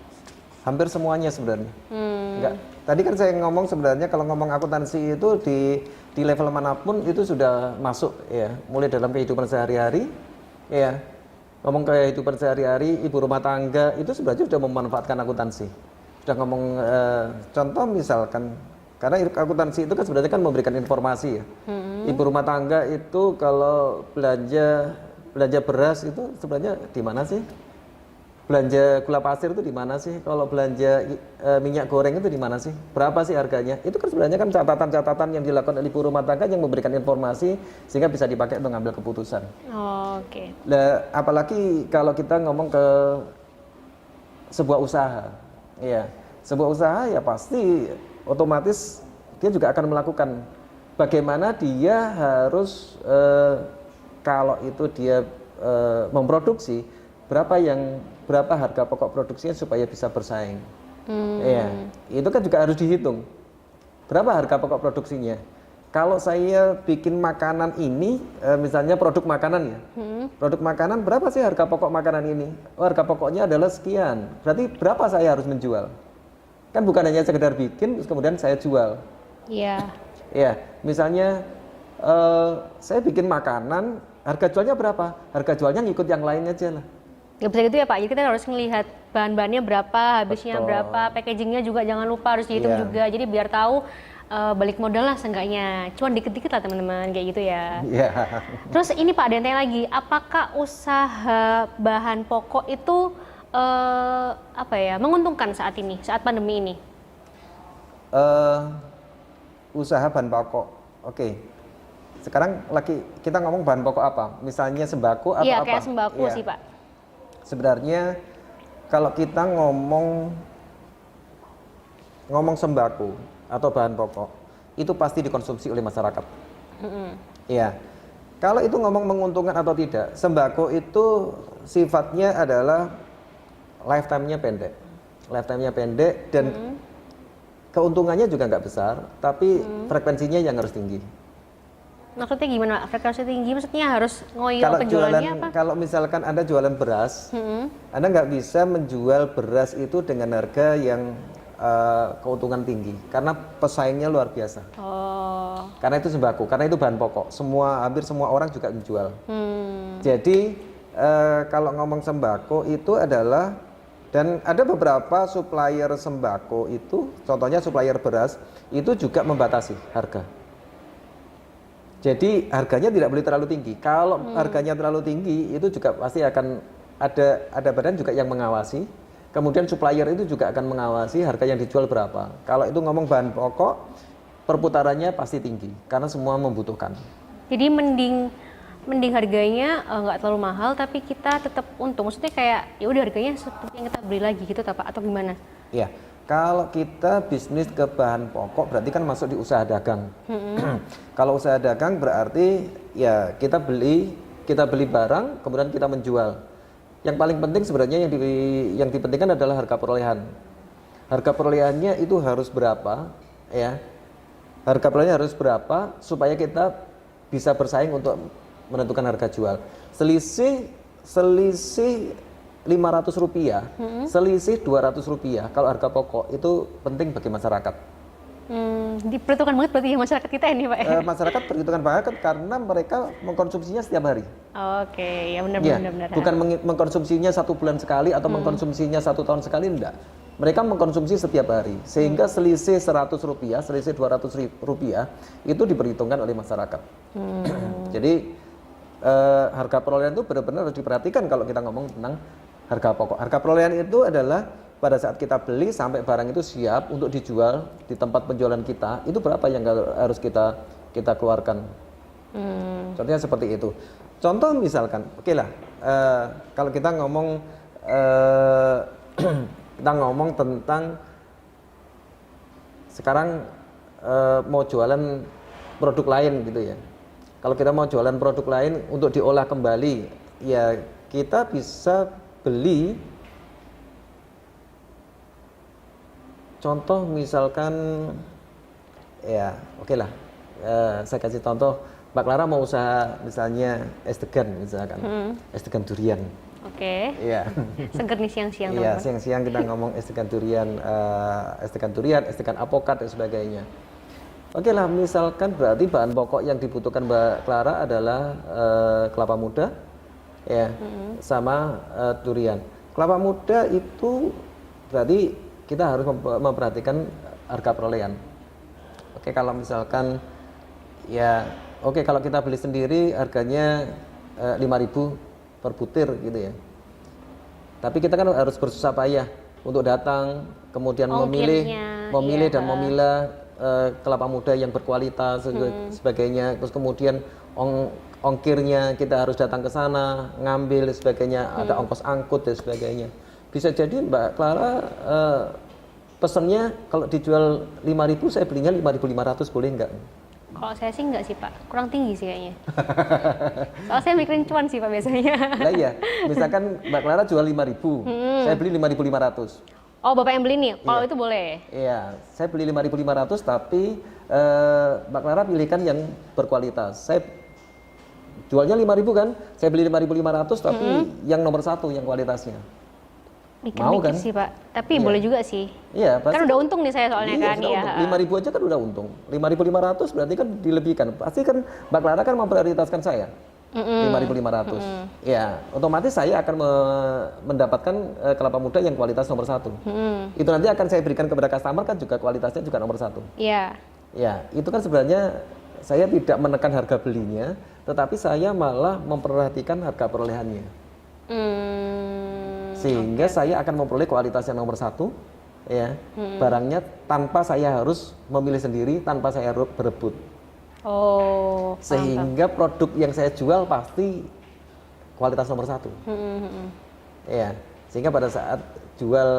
Hampir semuanya sebenarnya. Enggak. Tadi kan saya ngomong sebenarnya kalau ngomong akuntansi itu di level manapun itu sudah masuk ya, mulai dalam kehidupan sehari-hari ya. Ngomong kehidupan sehari-hari, ibu rumah tangga itu sebenarnya sudah memanfaatkan akuntansi. Sudah ngomong contoh misalkan, karena akuntansi itu kan sebenarnya kan memberikan informasi ya. Ibu rumah tangga itu kalau belanja beras itu sebenarnya di mana sih? Belanja gula pasir itu di mana sih? Kalau belanja minyak goreng itu di mana sih? Berapa sih harganya? Itu kan sebenarnya kan catatan-catatan yang dilakukan oleh ibu rumah tangga yang memberikan informasi sehingga bisa dipakai untuk mengambil keputusan. Oke. Nah, apalagi kalau kita ngomong ke sebuah usaha, ya, sebuah usaha ya pasti otomatis dia juga akan melakukan bagaimana dia harus kalau itu dia memproduksi berapa harga pokok produksinya supaya bisa bersaing. Ya, itu kan juga harus dihitung. Berapa harga pokok produksinya? Kalau saya bikin makanan ini, misalnya produk makanan ya, produk makanan berapa sih harga pokok makanan ini? Oh, harga pokoknya adalah sekian. Berarti berapa saya harus menjual? Kan bukan hanya sekedar bikin, terus kemudian saya jual. Iya. Ya, misalnya saya bikin makanan, harga jualnya berapa? Harga jualnya ngikut yang lain aja lah. Gak bisa gitu ya Pak, jadi kita harus melihat bahan-bahannya berapa, habisnya berapa, packagingnya juga jangan lupa harus dihitung juga. Jadi biar tahu balik modal lah seenggaknya, cuma dikit-dikit lah teman-teman kayak gitu ya. Terus ini Pak, ada yang tanya lagi, apakah usaha bahan pokok itu menguntungkan saat ini, saat pandemi ini? Usaha bahan pokok, oke. Sekarang lagi kita ngomong bahan pokok apa? Misalnya sembako atau apa? Iya, kayak sembako sih Pak. Sebenarnya kalau kita ngomong sembako atau bahan pokok itu pasti dikonsumsi oleh masyarakat. Iya. Kalau itu ngomong menguntungkan atau tidak, sembako itu sifatnya adalah lifetime-nya pendek dan keuntungannya juga nggak besar, tapi frekuensinya yang harus tinggi. Maksudnya gimana? Frekuensi tinggi maksudnya harus ngoyo Kalau penjualannya apa? Kalau misalkan Anda jualan beras, Anda nggak bisa menjual beras itu dengan harga yang keuntungan tinggi, karena pesaingnya luar biasa. Karena itu sembako, karena itu bahan pokok. Hampir semua orang juga menjual. Jadi kalau ngomong sembako itu adalah, dan ada beberapa supplier sembako itu, contohnya supplier beras itu juga membatasi harga. Jadi harganya tidak boleh terlalu tinggi. Kalau harganya terlalu tinggi, itu juga pasti akan ada badan juga yang mengawasi. Kemudian supplier itu juga akan mengawasi harga yang dijual berapa. Kalau itu ngomong bahan pokok, perputarannya pasti tinggi karena semua membutuhkan. Jadi mending harganya nggak terlalu mahal, tapi kita tetap untung. Maksudnya kayak ya udah harganya seperti yang kita beli lagi gitu, Pak, atau gimana? Iya. Kalau kita bisnis ke bahan pokok berarti kan masuk di usaha dagang. Kalau usaha dagang berarti ya kita beli barang kemudian kita menjual. Yang paling penting sebenarnya yang dipentingkan adalah harga perolehan. Harga perolehannya itu harus berapa ya? Harga perolehannya harus berapa supaya kita bisa bersaing untuk menentukan harga jual. Selisih Rp500, selisih Rp200 kalau harga pokok itu penting bagi masyarakat. Diperhitungkan banget berarti ya masyarakat kita ini Pak. Masyarakat perhitungan banget karena mereka mengkonsumsinya setiap hari. Oke, ya benar. Bukan mengkonsumsinya 1 bulan sekali atau mengkonsumsinya 1 tahun sekali, enggak. Mereka mengkonsumsi setiap hari, sehingga selisih Rp100, selisih Rp200 itu diperhitungkan oleh masyarakat. Jadi harga perolehan itu benar-benar harus diperhatikan kalau kita ngomong tentang harga pokok. Harga perolehan itu adalah pada saat kita beli sampai barang itu siap untuk dijual di tempat penjualan kita, itu berapa yang harus kita keluarkan. Contohnya seperti itu. Contoh misalkan, kalau kita ngomong tentang sekarang mau jualan produk lain gitu ya. Kalau kita mau jualan produk lain untuk diolah kembali, ya kita bisa beli. Contoh misalkan, ya saya kasih contoh, Mbak Clara mau usaha misalnya es degan misalkan, es degan durian. Oke. Iya. Seger nih siang-siang Iya, teman-teman. siang-siang kita ngomong estekan durian, estekan apokat dan sebagainya. Oke lah, misalkan berarti bahan pokok yang dibutuhkan Mbak Clara adalah kelapa muda, ya, sama durian. Kelapa muda itu berarti kita harus memperhatikan harga perolehan. Oke, kalau misalkan ya, oke kalau kita beli sendiri harganya 5.000 per butir gitu ya. Tapi kita kan harus bersusah payah untuk datang, kemudian memilih dan memilah kelapa muda yang berkualitas sebagainya. Terus kemudian ongkirnya kita harus datang ke sana, ngambil sebagainya, ada ongkos angkut dan sebagainya. Bisa jadi Mbak Clara pesennya kalau dijual 5.000 saya belinya 5.500, boleh nggak? Kalau saya sih enggak sih Pak, kurang tinggi sih kayaknya. Soalnya saya mikirin cuan sih Pak biasanya. Nah iya, misalkan Mbak Clara jual 5.000, saya beli 5.500. Oh Bapak yang beli nih, kalau itu boleh? Iya, saya beli 5.500 tapi Mbak Clara pilihkan yang berkualitas. Saya jualnya 5.000 kan, saya beli 5.500 tapi yang nomor 1 yang kualitasnya. Mau kan? Sih Pak, tapi boleh juga sih. Iya, kan udah untung nih saya soalnya kan. Iya, 5.000 aja kan udah untung. 5.500 berarti kan dilebihkan. Pasti kan Mbak Clara kan memprioritaskan saya. 5.500. Ya, otomatis saya akan mendapatkan kelapa muda yang kualitas nomor 1. Itu nanti akan saya berikan kepada customer kan juga kualitasnya juga nomor 1. Iya. Ya, itu kan sebenarnya saya tidak menekan harga belinya, tetapi saya malah memperhatikan harga perolehannya. Sehingga saya akan memperoleh kualitas yang nomor 1, ya, barangnya tanpa saya harus memilih sendiri, tanpa saya berebut. Oh. Sehingga produk yang saya jual pasti kualitas nomor 1. Ya, sehingga pada saat jual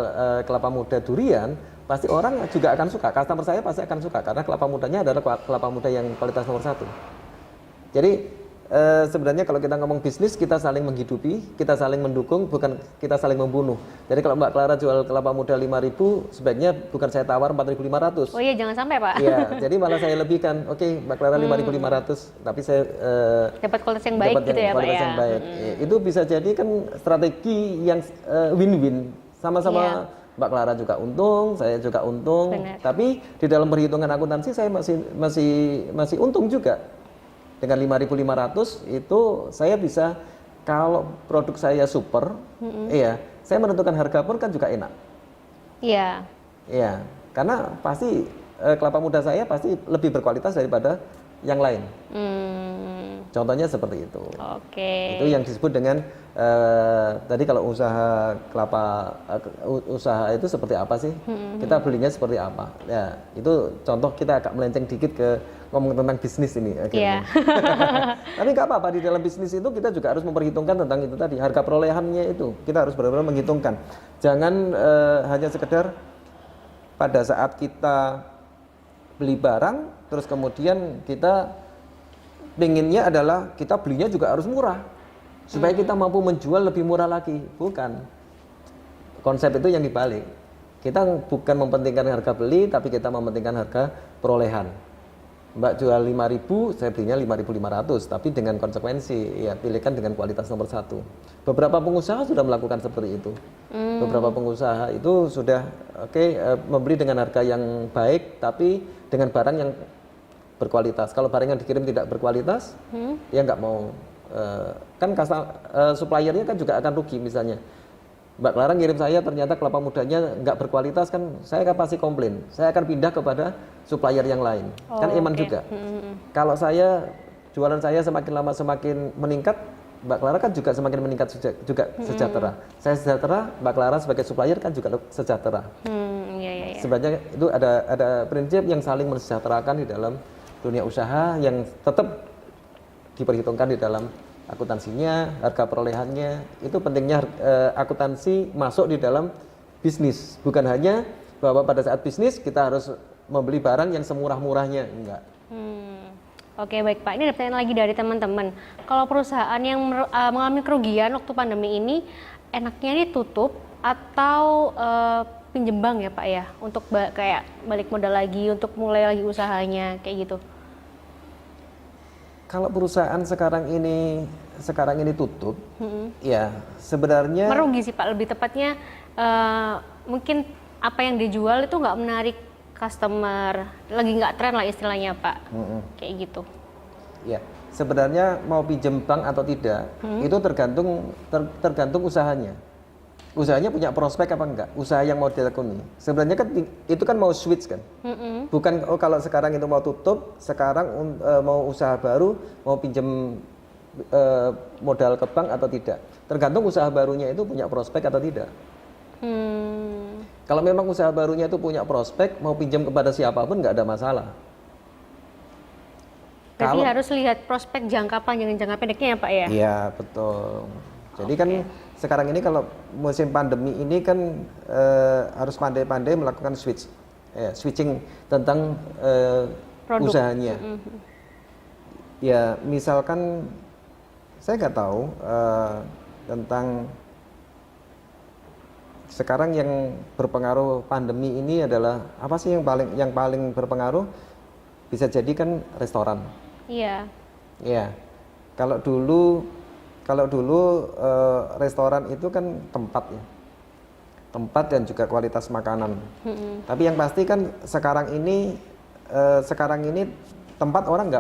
kelapa muda durian, pasti orang juga akan suka. Customer saya pasti akan suka karena kelapa mudanya adalah kelapa muda yang kualitas nomor 1. Jadi sebenarnya kalau kita ngomong bisnis, kita saling menghidupi, kita saling mendukung, bukan kita saling membunuh. Jadi kalau Mbak Clara jual kelapa muda 5.000, sebaiknya bukan saya tawar 4.500. Oh iya, jangan sampai Pak. Iya, jadi malah saya lebihkan. Oke, Mbak Clara 5.500, tapi saya dapat kualitas yang baik gitu ya Pak ya. Yang baik. Itu bisa jadi kan strategi yang win-win, sama-sama. Mbak Clara juga untung, saya juga untung. Benar. Tapi di dalam perhitungan akuntansi saya masih untung juga. Dengan 5.500 itu saya bisa, kalau produk saya super, iya, saya menentukan harga pun kan juga enak. Iya. Iya, karena pasti kelapa muda saya pasti lebih berkualitas daripada yang lain. Contohnya seperti itu. Oke. Itu yang disebut dengan tadi kalau usaha kelapa usaha itu seperti apa sih? Kita belinya seperti apa? Ya, itu contoh kita agak melenceng dikit ke ngomong tentang bisnis ini akhirnya. Tapi nggak apa-apa, di dalam bisnis itu kita juga harus memperhitungkan tentang itu tadi, harga perolehannya itu. Kita harus benar-benar menghitungkan. Jangan hanya sekedar pada saat kita beli barang terus kemudian kita pinginnya adalah kita belinya juga harus murah supaya kita mampu menjual lebih murah lagi. Bukan. Konsep itu yang dibalik. Kita bukan mementingkan harga beli, tapi kita mementingkan harga perolehan. Mbak jual 5.000, saya belinya 5.500, tapi dengan konsekuensi, ya pilihkan dengan kualitas nomor 1. Beberapa pengusaha sudah melakukan seperti itu. Beberapa pengusaha itu sudah membeli dengan harga yang baik, tapi dengan barang yang berkualitas. Kalau barang yang dikirim tidak berkualitas, ya nggak mau. Kan suppliernya kan juga akan rugi misalnya. Mbak Clara ngirim saya ternyata kelapa mudanya nggak berkualitas, kan saya akan pasti komplain. Saya akan pindah kepada supplier yang lain. Kan eman juga. Kalau saya jualan saya semakin lama semakin meningkat, Mbak Clara kan juga semakin meningkat juga sejahtera. Saya sejahtera, Mbak Clara sebagai supplier kan juga sejahtera. Sebenarnya itu ada prinsip yang saling mensejahterakan di dalam dunia usaha yang tetap diperhitungkan di dalam akuntansinya, harga perolehannya. Itu pentingnya akuntansi masuk di dalam bisnis. Bukan hanya bahwa pada saat bisnis kita harus membeli barang yang semurah-murahnya, enggak. Oke, baik Pak. Ini ada pertanyaan lagi dari teman-teman. Kalau perusahaan yang mengalami kerugian waktu pandemi ini, enaknya ini tutup atau pinjem bank ya Pak ya? Untuk kayak balik modal lagi, untuk mulai lagi usahanya, kayak gitu. Kalau perusahaan sekarang ini tutup, ya sebenarnya merugi sih Pak, lebih tepatnya mungkin apa yang dijual itu nggak menarik customer, lagi nggak tren lah istilahnya Pak, kayak gitu. Ya, sebenarnya mau pinjam bank atau tidak, itu tergantung usahanya. Usahanya punya prospek apa enggak? Usaha yang mau ditekuni. Sebenarnya kan itu kan mau switch kan, bukan kalau sekarang itu mau tutup, sekarang mau usaha baru, mau pinjam modal ke bank atau tidak. Tergantung usaha barunya itu punya prospek atau tidak. Kalau memang usaha barunya itu punya prospek, mau pinjam kepada siapapun nggak ada masalah. Berarti harus lihat prospek jangka panjang dan jangka pendeknya ya Pak ya? Iya betul. Jadi kan sekarang ini kalau musim pandemi ini kan harus pandai-pandai melakukan switching tentang usahanya. Ya misalkan saya nggak tahu tentang sekarang yang berpengaruh pandemi ini adalah apa sih yang paling berpengaruh? Bisa jadi kan restoran. Iya. Ya. Kalau dulu restoran itu kan tempat ya. Tempat dan juga kualitas makanan. Tapi yang pasti kan sekarang ini tempat orang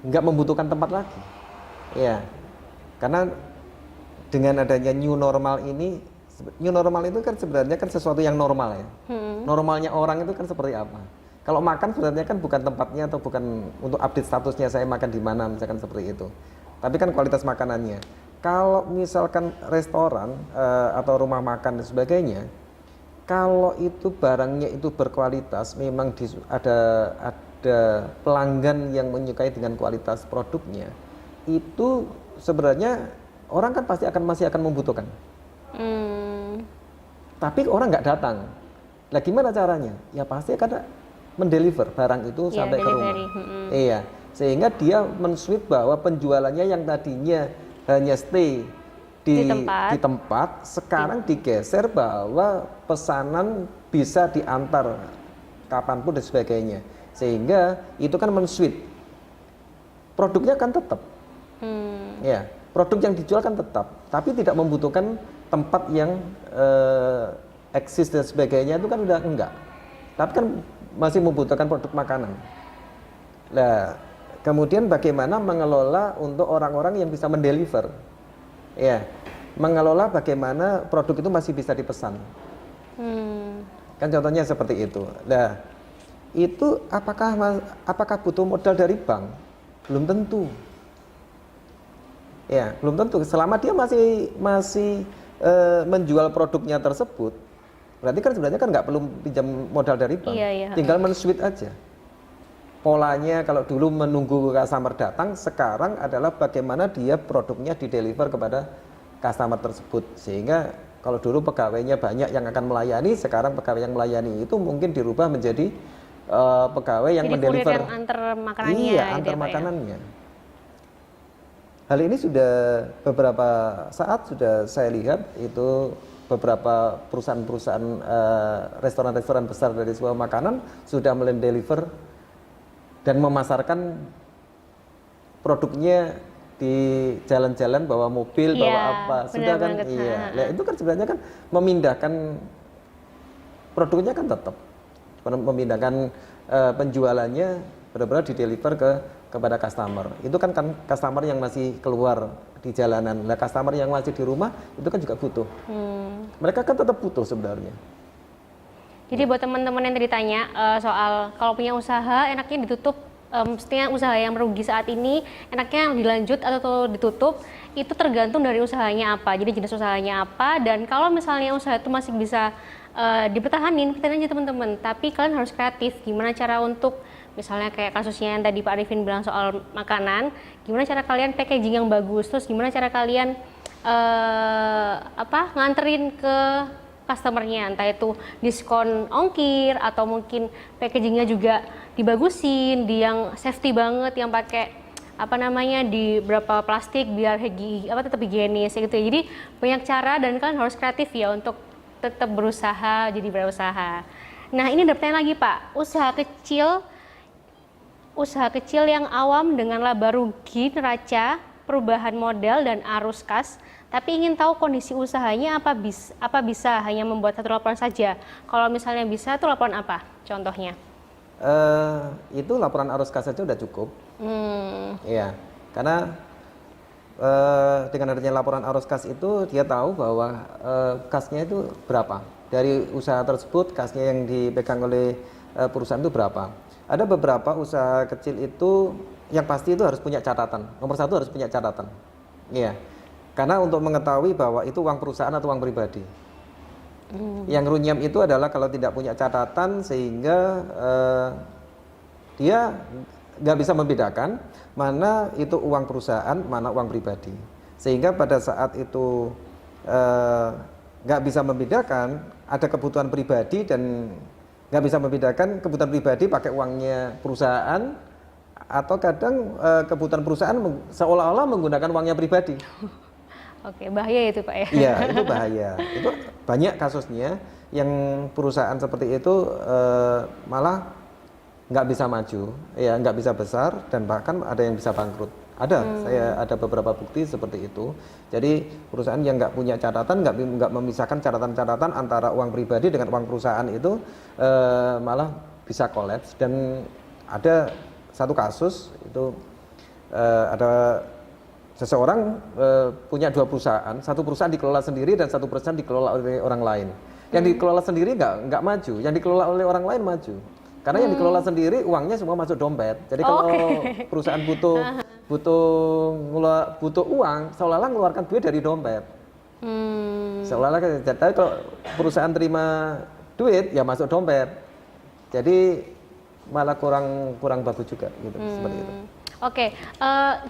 nggak membutuhkan tempat lagi. Ya. Karena dengan adanya new normal itu kan sebenarnya kan sesuatu yang normal ya. Normalnya orang itu kan seperti apa? Kalau makan sebenarnya kan bukan tempatnya atau bukan untuk update statusnya saya makan di mana misalkan seperti itu. Tapi kan kualitas makanannya. Kalau misalkan restoran atau rumah makan dan sebagainya, kalau itu barangnya itu berkualitas, memang ada pelanggan yang menyukai dengan kualitas produknya, itu sebenarnya orang kan pasti masih akan membutuhkan. Tapi orang nggak datang. Lah gimana caranya? Ya pasti akan mendeliver barang itu sampai ke rumah. Iya, sehingga dia men-switch bahwa penjualannya yang tadinya hanya stay di tempat, sekarang digeser bahwa pesanan bisa diantar kapanpun dan sebagainya. Sehingga itu kan men-switch. Produknya kan tetap. Ya, produk yang dijual kan tetap, tapi tidak membutuhkan tempat yang eksis dan sebagainya itu kan udah enggak. Tapi kan masih membutuhkan produk makanan. Nah, kemudian bagaimana mengelola untuk orang-orang yang bisa mendeliver? Ya, mengelola bagaimana produk itu masih bisa dipesan. Kan contohnya seperti itu. Nah, itu apakah butuh modal dari bank? Belum tentu. Ya, belum tentu. Selama dia masih menjual produknya tersebut, berarti kan sebenarnya kan nggak perlu pinjam modal dari bank, tinggal men-switch aja. Polanya kalau dulu menunggu customer datang, sekarang adalah bagaimana dia produknya dideliver kepada customer tersebut. Sehingga kalau dulu pegawainya banyak yang akan melayani, sekarang pegawai yang melayani itu mungkin dirubah menjadi pegawai yang mendeliver. Jadi yang antar makanannya. Iya, antar makanannya. Hal ini sudah beberapa saat sudah saya lihat itu beberapa perusahaan-perusahaan restoran-restoran besar dari sebuah makanan sudah mendeliver dan memasarkan produknya di jalan-jalan bawa mobil, bawa apa, sudah kan banget. Iya. Nah, itu kan sebenarnya kan memindahkan produknya kan tetap memindahkan penjualannya benar-benar dideliver kepada customer. Itu kan customer yang masih keluar di jalanan. Nah, customer yang masih di rumah itu kan juga butuh. Mereka kan tetap butuh sebenarnya. Jadi buat teman-teman yang tadi tanya soal kalau punya usaha enaknya ditutup, mestinya usaha yang merugi saat ini enaknya dilanjut atau ditutup, itu tergantung dari usahanya apa. Jadi jenis usahanya apa, dan kalau misalnya usaha itu masih bisa dipertahanin, pertahanin aja teman-teman. Tapi kalian harus kreatif. Gimana cara untuk misalnya kayak kasusnya yang tadi Pak Arifin bilang soal makanan, gimana cara kalian packaging yang bagus, terus gimana cara kalian nganterin ke customernya, entah itu diskon ongkir atau mungkin packagingnya juga dibagusin, di yang safety banget, yang pakai di berapa plastik biar tetap higienis gitu ya. Jadi banyak cara dan kalian harus kreatif ya untuk tetap berusaha jadi berusaha. Nah, ini ada pertanyaan lagi Pak, usaha kecil usaha kecil yang awam dengan laba rugi, neraca, perubahan modal dan arus kas, tapi ingin tahu kondisi usahanya apa bisa hanya membuat satu laporan saja. Kalau misalnya bisa, itu laporan apa? Contohnya? Itu laporan arus kas saja udah cukup. Iya, karena dengan adanya laporan arus kas itu dia tahu bahwa kasnya itu berapa. Dari usaha tersebut kasnya yang dipegang oleh perusahaan itu berapa. Ada beberapa usaha kecil itu yang pasti itu harus punya catatan. Nomor satu harus punya catatan. Iya. Karena untuk mengetahui bahwa itu uang perusahaan atau uang pribadi. Yang runyam itu adalah kalau tidak punya catatan sehingga dia nggak bisa membedakan mana itu uang perusahaan, mana uang pribadi. Sehingga pada saat itu nggak bisa membedakan, ada kebutuhan pribadi dan nggak bisa membedakan kebutuhan pribadi pakai uangnya perusahaan atau kadang kebutuhan perusahaan seolah-olah menggunakan uangnya pribadi. Oke, bahaya itu Pak ya? Iya, itu bahaya. Itu banyak kasusnya yang perusahaan seperti itu malah nggak bisa maju, ya nggak bisa besar dan bahkan ada yang bisa bangkrut. Saya ada beberapa bukti seperti itu. Jadi perusahaan yang nggak punya catatan, nggak memisahkan catatan-catatan antara uang pribadi dengan uang perusahaan itu malah bisa kolaps. Dan ada satu kasus itu ada seseorang punya dua perusahaan, satu perusahaan dikelola sendiri dan satu perusahaan dikelola oleh orang lain. Yang dikelola sendiri nggak maju, yang dikelola oleh orang lain maju. Karena yang dikelola sendiri uangnya semua masuk dompet. Jadi kalau perusahaan butuh uang, seolah-olah mengeluarkan duit dari dompet. Seolah-olah, tapi kalau perusahaan terima duit ya masuk dompet. Jadi malah kurang bagus juga gitu seperti itu. Oke,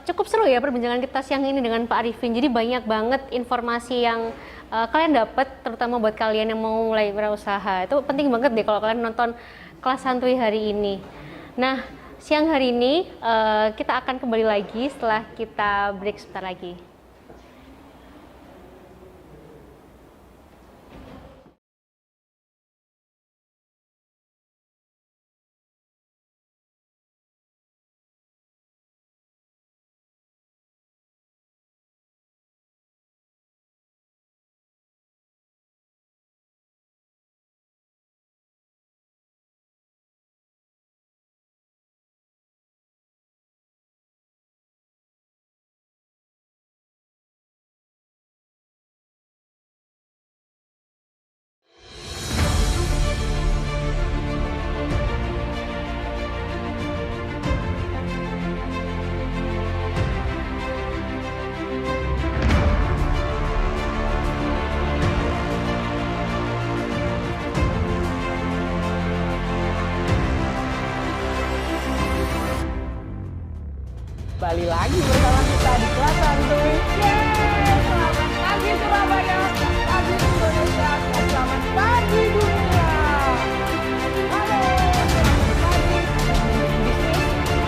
cukup seru ya perbincangan kita siang ini dengan Pak Arifin. Jadi banyak banget informasi yang kalian dapat, terutama buat kalian yang mau mulai berusaha. Itu penting banget deh kalau kalian nonton kelas santuy hari ini. Nah, siang hari ini kita akan kembali lagi setelah kita break sebentar lagi. Kembali lagi bersama kita di kelas santuy. Selamat pagi Surabaya, pagi Indonesia, selamat pagi dunia. Halo, selamat pagi. Sambil bersantai bersama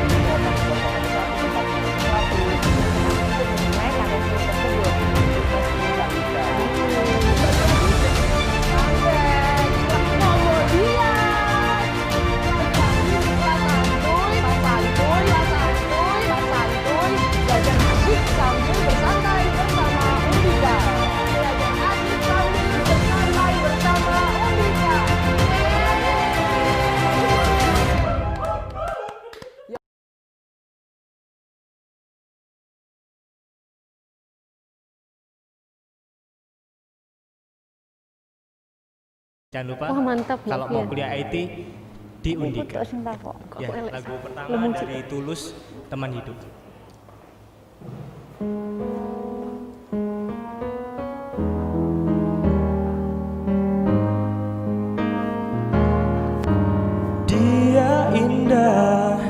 Undika. Belajar asik sambil bersantai bersama Undika. Jangan lupa mantap, kalau mau kuliah IT di Undika. Ya, Ya, lagu pertama dari Tulus, Teman Hidup. Dia indah,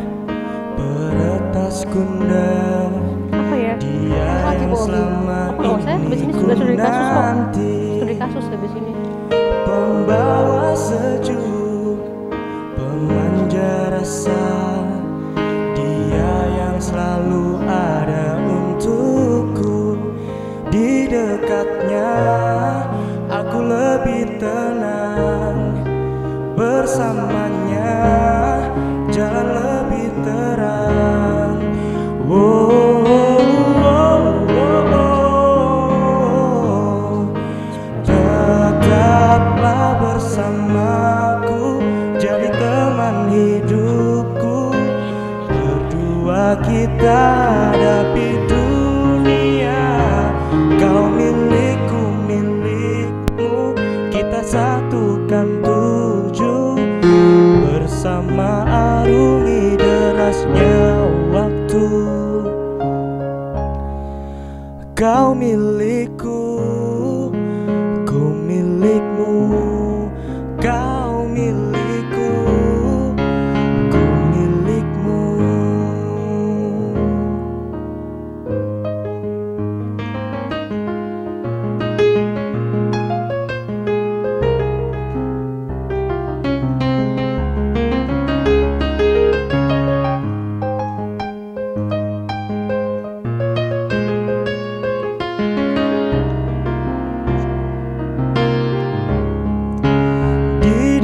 peretas gundal. Apa ya? Dia yang selama ini ku nanti. Studi kasus habis ini. Pembawa sejuk, pemanja rasa. Dia yang selalu ada untukku. Di dekatnya aku lebih tenang. Bersamanya jalan lebih terang. kita hadapi dunia. Kau milikku, milikmu, kita satukan tuju bersama arungi derasnya waktu. Kau milikku, ku milikmu, kau milikku, ku milikmu.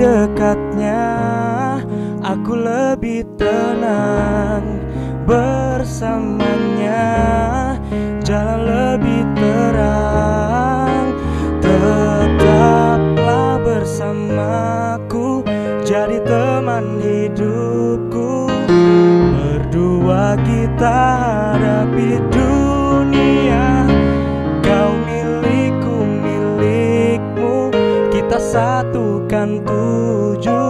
Dekatnya aku lebih tenang, bersamanya jalan lebih terang. Tetaplah bersamaku, jadi teman hidupku. Berdua kita hadapi dunia. Kau milikku, milikmu, kita satukan tuju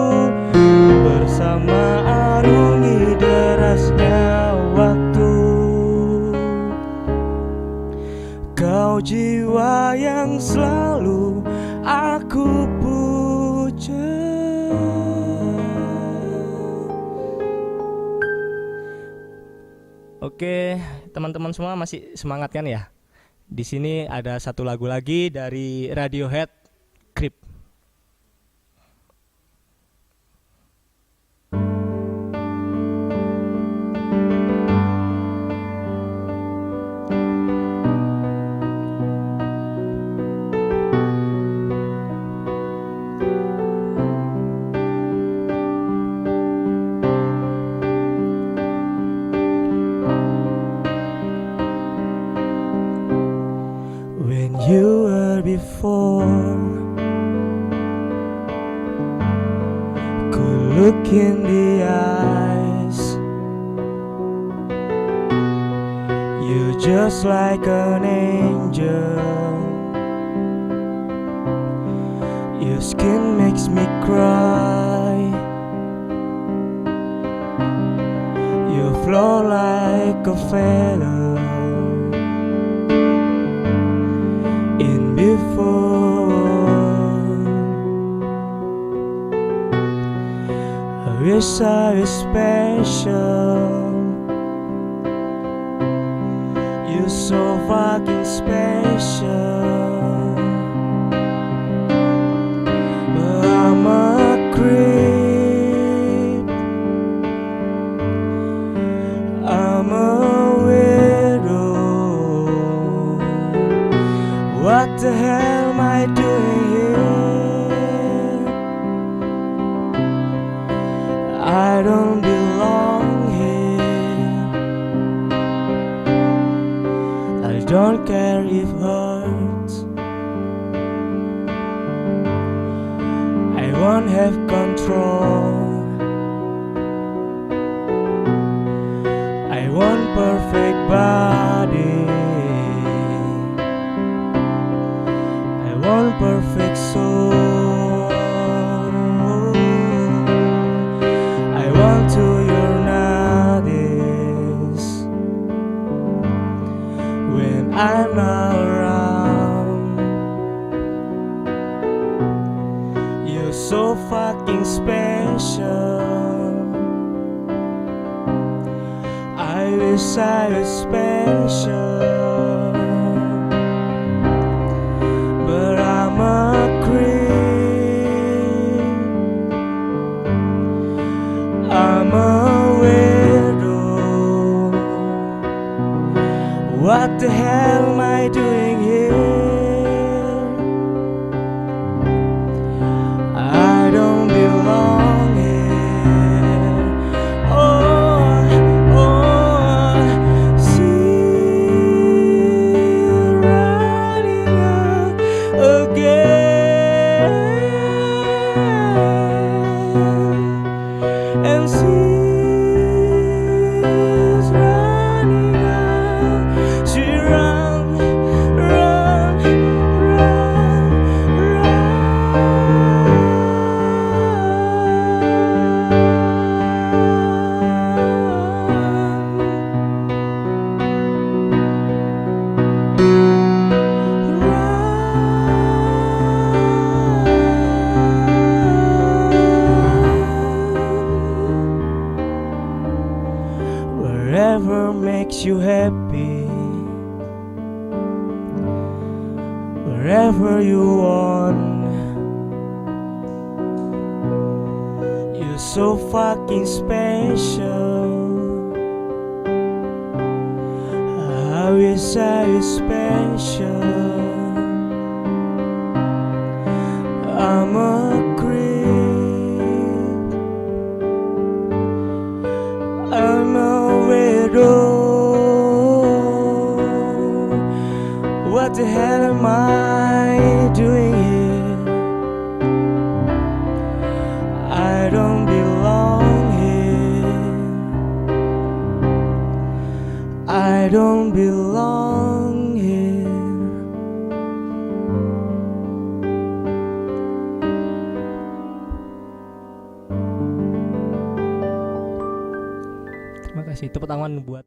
bersama arungi derasnya waktu. Kau jiwa yang selalu aku puja. Oke, teman-teman semua masih semangat kan ya? Di sini ada satu lagu lagi dari Radiohead, Creep. When you were before, could look in the eyes. You're just like an angel. Your skin makes me cry. You flow like a feather in before. I wish I was special. You're so fucking special. But I'm a creep. I'm a widow. What the hell am I doing here? I don't belong here. I don't care if it hurts. I won't have control. I want perfect body. I want perfect soul. I want to unite this when I'm not around. You're so fucking special. I wish I was special, but I'm a creep. I'm a weirdo. What the hell am I doing here? I don't belong here. Oh, see, running out again, and she's wherever makes you happy, wherever you want. You're so fucking special. I wish I was special. I'm a creep, I'm a widow. What the hell am I doing here? I don't belong here. I don't belong here. Terima kasih. Tepuk tangan buat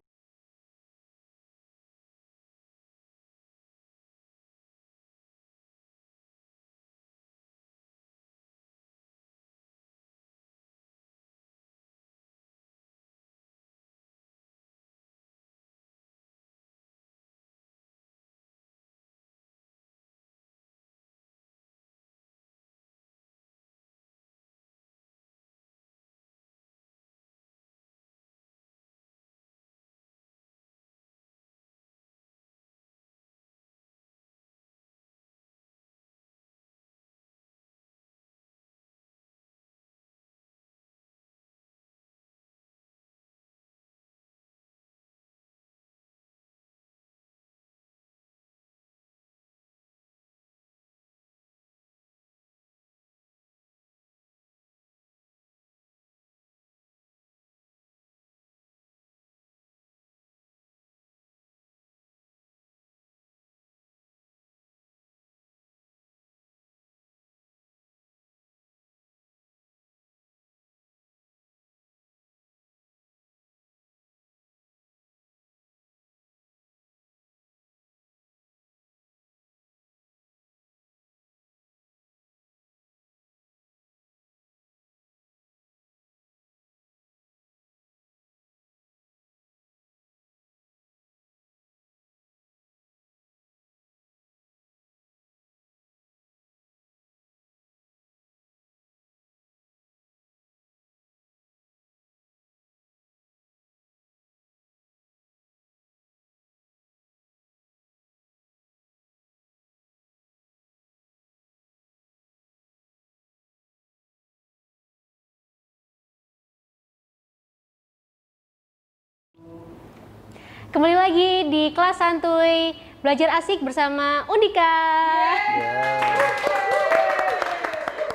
kembali lagi di kelas santuy belajar asik bersama Undika.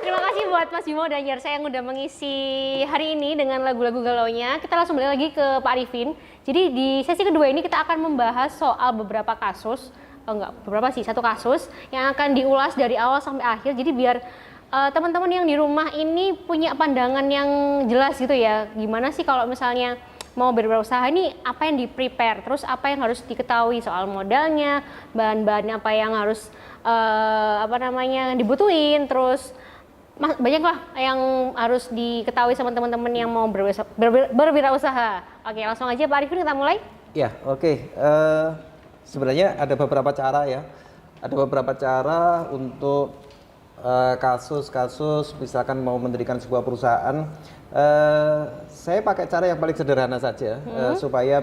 Terima kasih buat Mas Bimo dan Yersa yang udah mengisi hari ini dengan lagu-lagu galaunya. Kita langsung balik lagi ke Pak Arifin. Jadi di sesi kedua ini kita akan membahas soal beberapa kasus, satu kasus yang akan diulas dari awal sampai akhir. Jadi biar teman-teman yang di rumah ini punya pandangan yang jelas gitu ya. Gimana sih kalau misalnya mau berwirausaha ini apa yang di-prepare, terus apa yang harus diketahui soal modalnya, bahan-bahannya apa yang harus dibutuhin, terus banyak lah yang harus diketahui sama teman-teman yang mau berwirausaha. Oke, langsung aja Pak Arifin kita mulai. Ya, oke. Sebenarnya ada beberapa cara ya. Ada beberapa cara untuk kasus-kasus misalkan mau mendirikan sebuah perusahaan. Saya pakai cara yang paling sederhana saja supaya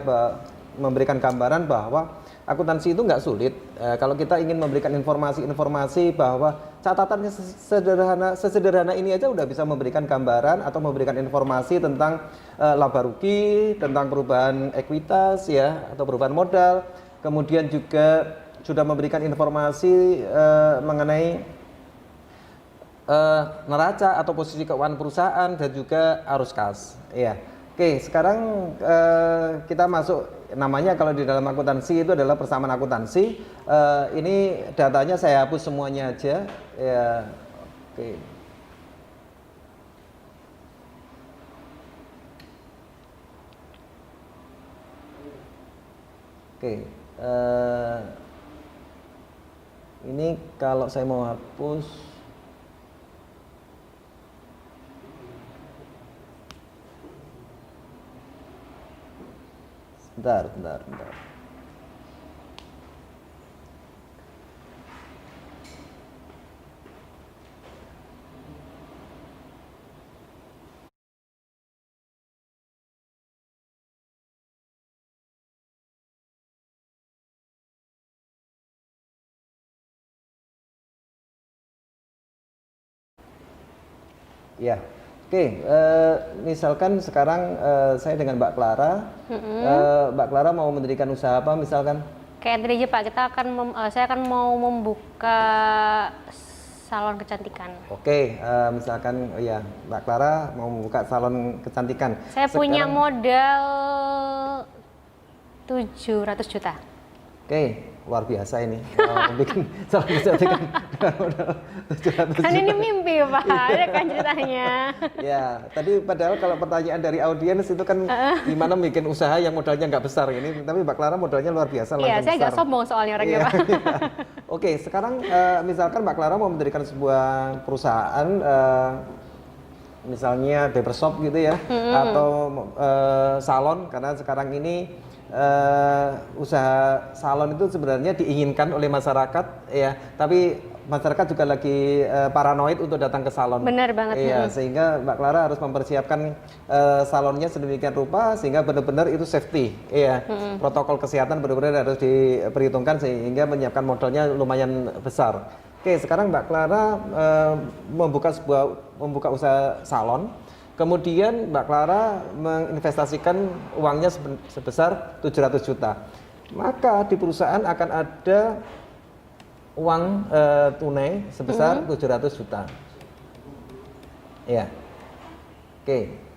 memberikan gambaran bahwa akuntansi itu nggak sulit. Kalau kita ingin memberikan informasi-informasi bahwa catatannya sesederhana ini aja udah bisa memberikan gambaran atau memberikan informasi tentang laba rugi, tentang perubahan ekuitas ya atau perubahan modal. Kemudian juga sudah memberikan informasi mengenai neraca atau posisi keuangan perusahaan dan juga arus kas. Iya. Oke, sekarang kita masuk, namanya kalau di dalam akuntansi itu adalah persamaan akuntansi. Ini datanya saya hapus semuanya aja. Ya. Oke. Oke. Ini kalau saya mau hapus. Bentar. Ya, oke. Misalkan sekarang saya dengan Mbak Clara, Mbak Clara mau mendirikan usaha apa misalkan? Kayak tadi aja Pak, saya akan mau membuka salon kecantikan. Oke, misalkan ya Mbak Clara mau membuka salon kecantikan. Saya punya modal 700 juta. Oke, luar biasa ini. Bikin salon kecantikan dengan modal 700 juta. Kan ini mimpi Pak, ada kan ceritanya. Ya, tadi padahal kalau pertanyaan dari audiens itu kan gimana bikin usaha yang modalnya nggak besar ini, tapi Mbak Clara modalnya luar biasa. Iya, saya nggak sombong soalnya orangnya Pak. Oke, sekarang misalkan Mbak Clara mau mendirikan sebuah perusahaan, misalnya barbershop gitu ya, atau salon, karena sekarang ini usaha salon itu sebenarnya diinginkan oleh masyarakat ya, tapi masyarakat juga lagi paranoid untuk datang ke salon. Benar banget. Iya, sehingga Mbak Clara harus mempersiapkan salonnya sedemikian rupa sehingga benar-benar itu safety. Iya, protokol kesehatan benar-benar harus diperhitungkan sehingga menyiapkan modalnya lumayan besar. Oke, sekarang Mbak Clara membuka usaha salon. Kemudian Mbak Clara menginvestasikan uangnya sebesar 700 juta. Maka di perusahaan akan ada uang tunai sebesar 700 juta. Ya. Oke.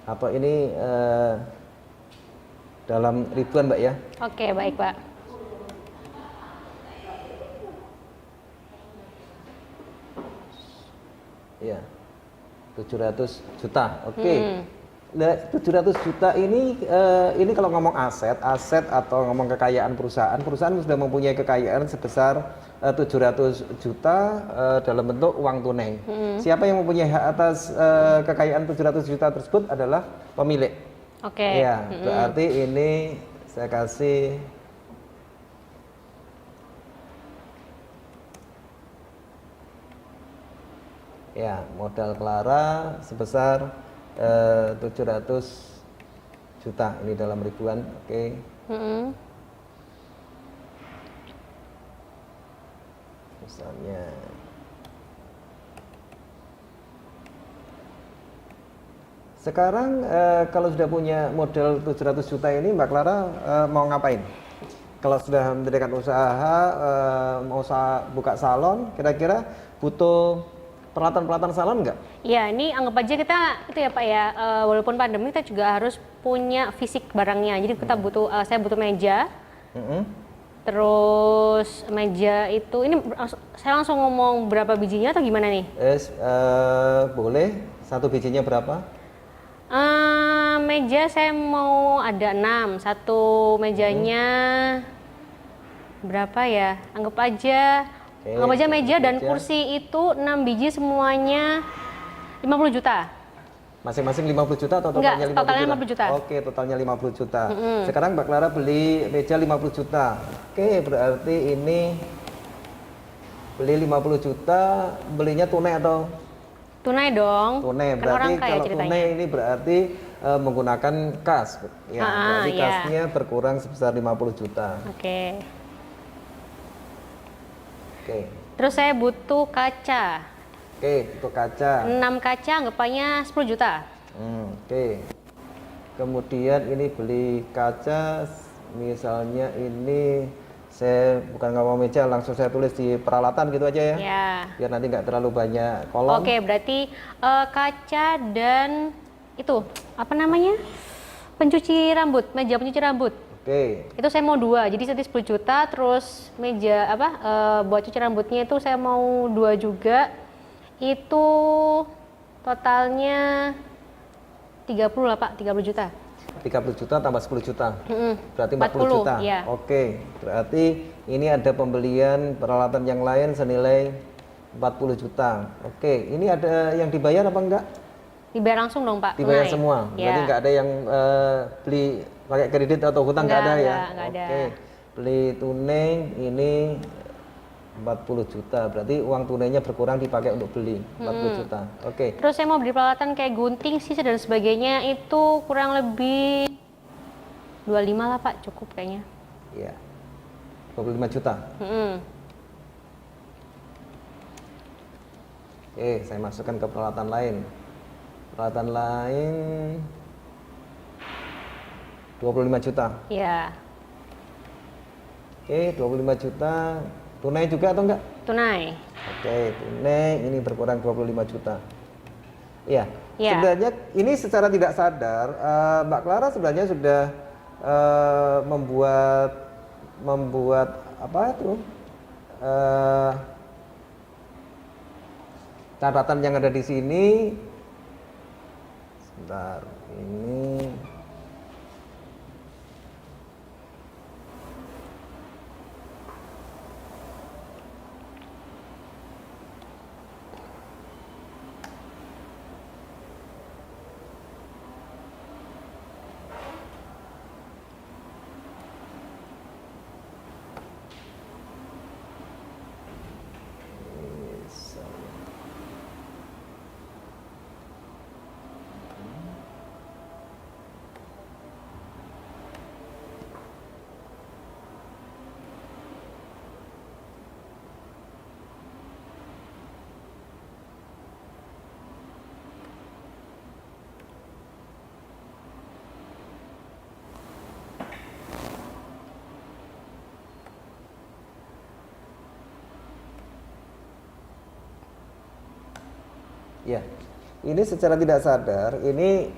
Atau ini dalam ribuan Mbak ya? Oke, baik Pak. Iya, 700 juta. Oke. Nah, 700 juta ini kalau ngomong aset atau ngomong kekayaan perusahaan sudah mempunyai kekayaan sebesar 700 juta dalam bentuk uang tunai. Siapa yang mempunyai hak atas kekayaan 700 juta tersebut adalah pemilik. Oke. Ya, berarti ini saya kasih ya modal Clara sebesar 700 juta, ini dalam ribuan. Oke. Misalnya sekarang kalau sudah punya modal 700 juta ini Mbak Clara mau ngapain? Kalau sudah mendirikan usaha, mau buka salon, kira-kira butuh peralatan salon nggak? Ya, ini anggap aja kita itu ya Pak ya, walaupun pandemi kita juga harus punya fisik barangnya. Jadi kita butuh, saya butuh meja. Terus meja itu, ini saya langsung ngomong berapa bijinya atau gimana nih? Boleh, satu bijinya berapa? Meja saya mau ada 6, satu mejanya berapa ya? Anggap aja meja dan kursi itu 6 biji semuanya 50 juta. Masing-masing 50 juta atau totalnya 50 totalnya juta? 50 juta. Oke, totalnya 50 juta. Sekarang Mbak Clara beli meja 50 juta. Oke, berarti ini beli 50 juta, belinya tunai atau? Tunai dong. Tunai, kan berarti orang kaya kalau ceritanya. tunai ini berarti menggunakan kas. Ya, berarti kasnya berkurang sebesar 50 juta. Oke. Oke. Terus saya butuh kaca. Oke, untuk kaca. 6 kaca anggapannya 10 juta. Oke. Kemudian ini beli kaca, misalnya ini saya bukan ngomong meja, langsung saya tulis di peralatan gitu aja ya. Ya. Biar nanti nggak terlalu banyak kolom. Oke, berarti kaca dan itu apa namanya? Pencuci rambut, meja pencuci rambut. Oke. Itu saya mau 2, jadi nanti 10 juta, terus meja buat cuci rambutnya itu saya mau 2 juga. Itu totalnya 30 lah Pak, 30 juta. 30 juta tambah 10 juta. Berarti 40 40, juta. iya. Oke, berarti ini ada pembelian peralatan yang lain senilai 40 juta. Oke, ini ada yang dibayar apa enggak? Dibayar langsung dong Pak, Dibayar tunai. semua. Ya. Berarti enggak ada yang beli pakai kredit atau hutang enggak ada ya? Enggak ada. Oke. Beli tunai ini 40 juta. Berarti uang tunainya berkurang dipakai untuk beli 40 juta. Oke. Terus saya mau beli peralatan kayak gunting, sisir dan sebagainya itu kurang lebih 25 lah Pak, cukup kayaknya. Iya. 25 juta. Oke, saya masukkan ke peralatan lain. Peralatan lain 25 juta. Iya. Oke, 25 juta. Tunai juga atau enggak? Tunai. Oke, tunai ini berkurang 25 juta. Iya. Iya. Sebenarnya ini secara tidak sadar Mbak Clara sebenarnya sudah membuat apa itu? Catatan yang ada di sini. Sebentar, ini ya, ini secara tidak sadar, ini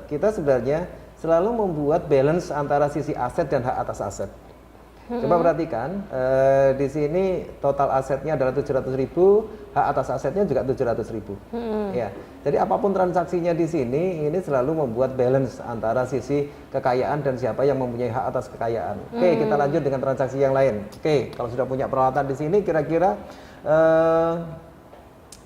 kita sebenarnya selalu membuat balance antara sisi aset dan hak atas aset. Coba perhatikan, di sini total asetnya adalah 700.000, hak atas asetnya juga 700.000. Ya, jadi apapun transaksinya di sini, ini selalu membuat balance antara sisi kekayaan dan siapa yang mempunyai hak atas kekayaan. Oke, kita lanjut dengan transaksi yang lain. Oke, kalau sudah punya peralatan di sini, kira-kira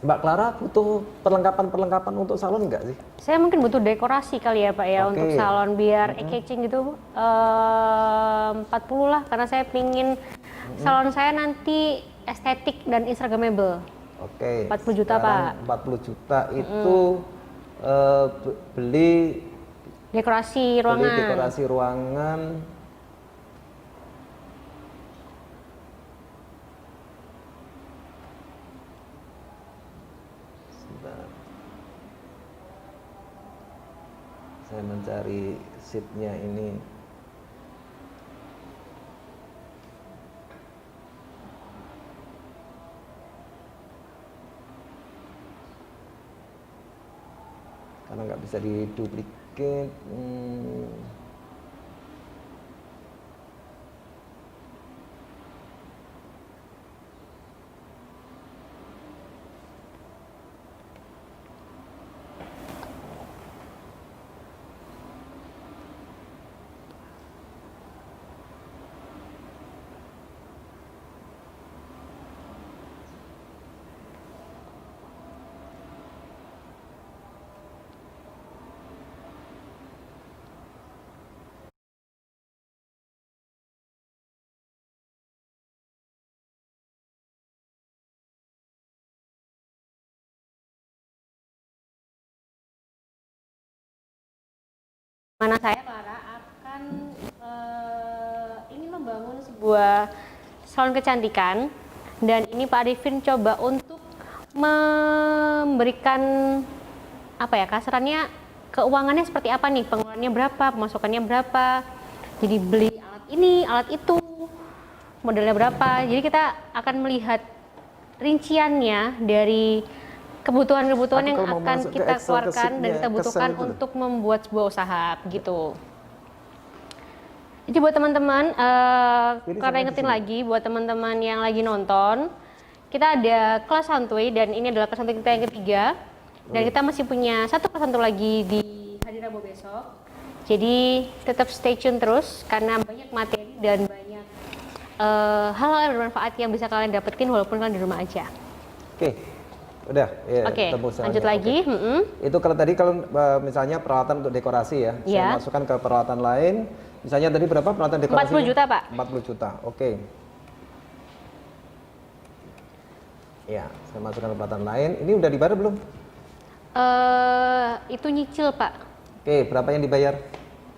Mbak Clara butuh perlengkapan untuk salon enggak sih? Saya mungkin butuh dekorasi kali ya Pak ya untuk salon biar eye-catching gitu 40 lah karena saya pingin salon saya nanti estetik dan instagramable. Oke. 40 juta Pak. 40 juta itu beli dekorasi ruangan. Beli dekorasi ruangan. Saya mencari sheetnya ini. Karena nggak bisa diduplikat. Mana saya Clara akan ingin membangun sebuah salon kecantikan dan ini Pak Arifin coba untuk memberikan apa ya kasarannya keuangannya seperti apa nih, pengeluarannya berapa, pemasukannya berapa, jadi beli alat ini, alat itu, modalnya berapa, jadi kita akan melihat rinciannya dari kebutuhan-kebutuhan yang akan kita keluarkan dan kita butuhkan untuk membuat sebuah usaha gitu. Jadi buat teman-teman, karena ingetin lagi buat teman-teman yang lagi nonton, kita ada kelas santuy dan ini adalah kelas santuy kita yang ketiga dan kita masih punya satu kelas santuy lagi di hari Rabu besok. Jadi tetap stay tune terus karena banyak materi dan banyak hal-hal yang bermanfaat yang bisa kalian dapetin walaupun kalian di rumah aja. Oke, udah. Ya, Oke, lanjut lagi. Itu kalau tadi misalnya peralatan untuk dekorasi ya, saya masukkan ke peralatan lain. Misalnya tadi berapa peralatan dekorasi? 40 juta, Pak. 40 juta, oke. Ya, saya masukkan ke peralatan lain. Ini udah dibayar belum? Itu nyicil, Pak. Oke, berapa yang dibayar?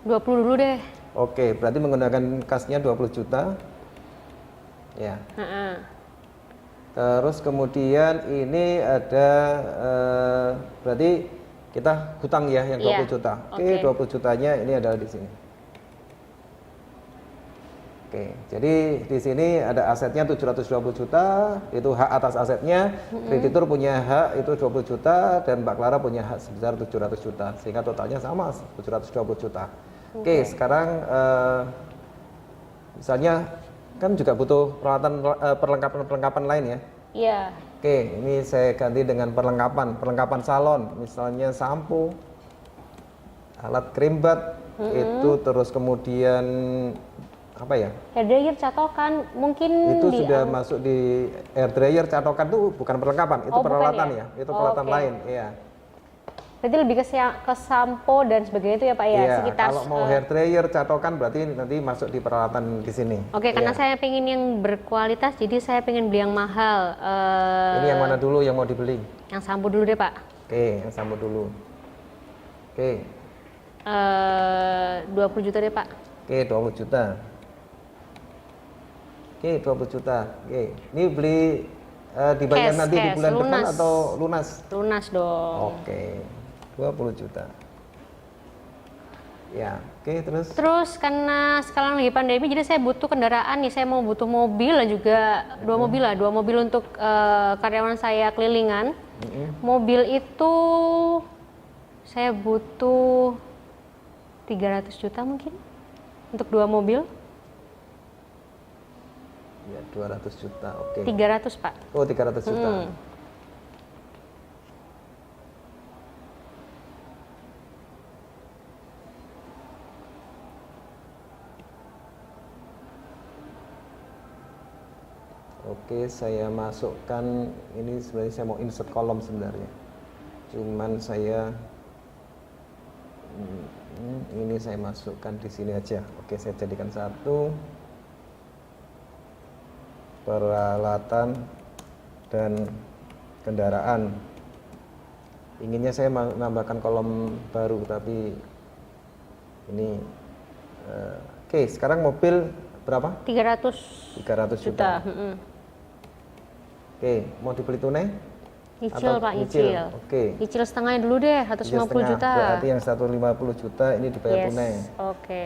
20 dulu deh. Oke, berarti menggunakan kasnya 20 juta. Ya. Terus kemudian ini ada berarti kita hutang ya yang 20 juta. Oke, 20 jutanya ini adalah di sini. Oke, jadi di sini ada asetnya 720 juta, itu hak atas asetnya, kreditur punya hak itu 20 juta, dan Mbak Clara punya hak sebesar 700 juta, sehingga totalnya sama 720 juta. Oke, sekarang misalnya kan juga butuh perlengkapan lain ya? Iya. Oke, ini saya ganti dengan perlengkapan salon, misalnya sampo, alat krim bat, itu terus kemudian apa ya? Hair dryer catokan mungkin itu sudah masuk di hair dryer catokan itu bukan perlengkapan, itu peralatan ya? Itu peralatan lain, iya. Berarti lebih ke sampo dan sebagainya itu ya Pak ya? Iya, sekitar kalau mau hair dryer catokan berarti nanti masuk di peralatan di sini. Oke, karena saya pengen yang berkualitas, jadi saya pengen beli yang mahal. Ini yang mana dulu yang mau dibeli? Yang sampo dulu deh Pak. Oke, yang sampo dulu. Oke. 20 juta deh Pak. Oke, 20 juta. Oke, 20 juta. Oke, ini beli dibayar cash, nanti di bulan lunas. depan atau lunas? Lunas dong. Oke, 20 juta. Ya, oke, terus? Terus karena sekarang lagi pandemi, jadi saya butuh kendaraan nih. Saya mau butuh mobil dan juga dua mobil untuk karyawan saya kelilingan. Mobil itu saya butuh 300 juta mungkin untuk 2 mobil. Ya, 200 juta, oke. 300 Pak. Oh, 300 juta. Oke, saya masukkan, ini sebenarnya saya mau insert kolom sebenarnya. Cuman saya ini saya masukkan di sini aja. Oke, saya jadikan satu. Peralatan dan kendaraan. Inginnya saya menambahkan kolom baru, tapi ini oke, sekarang mobil berapa? 300 juta. Oke, mau dibeli tunai? Nyicil Pak, nyicil. Oke. Nyicil setengahnya dulu deh, 150 juta. Berarti yang 150 juta ini dibayar tunai. Oke.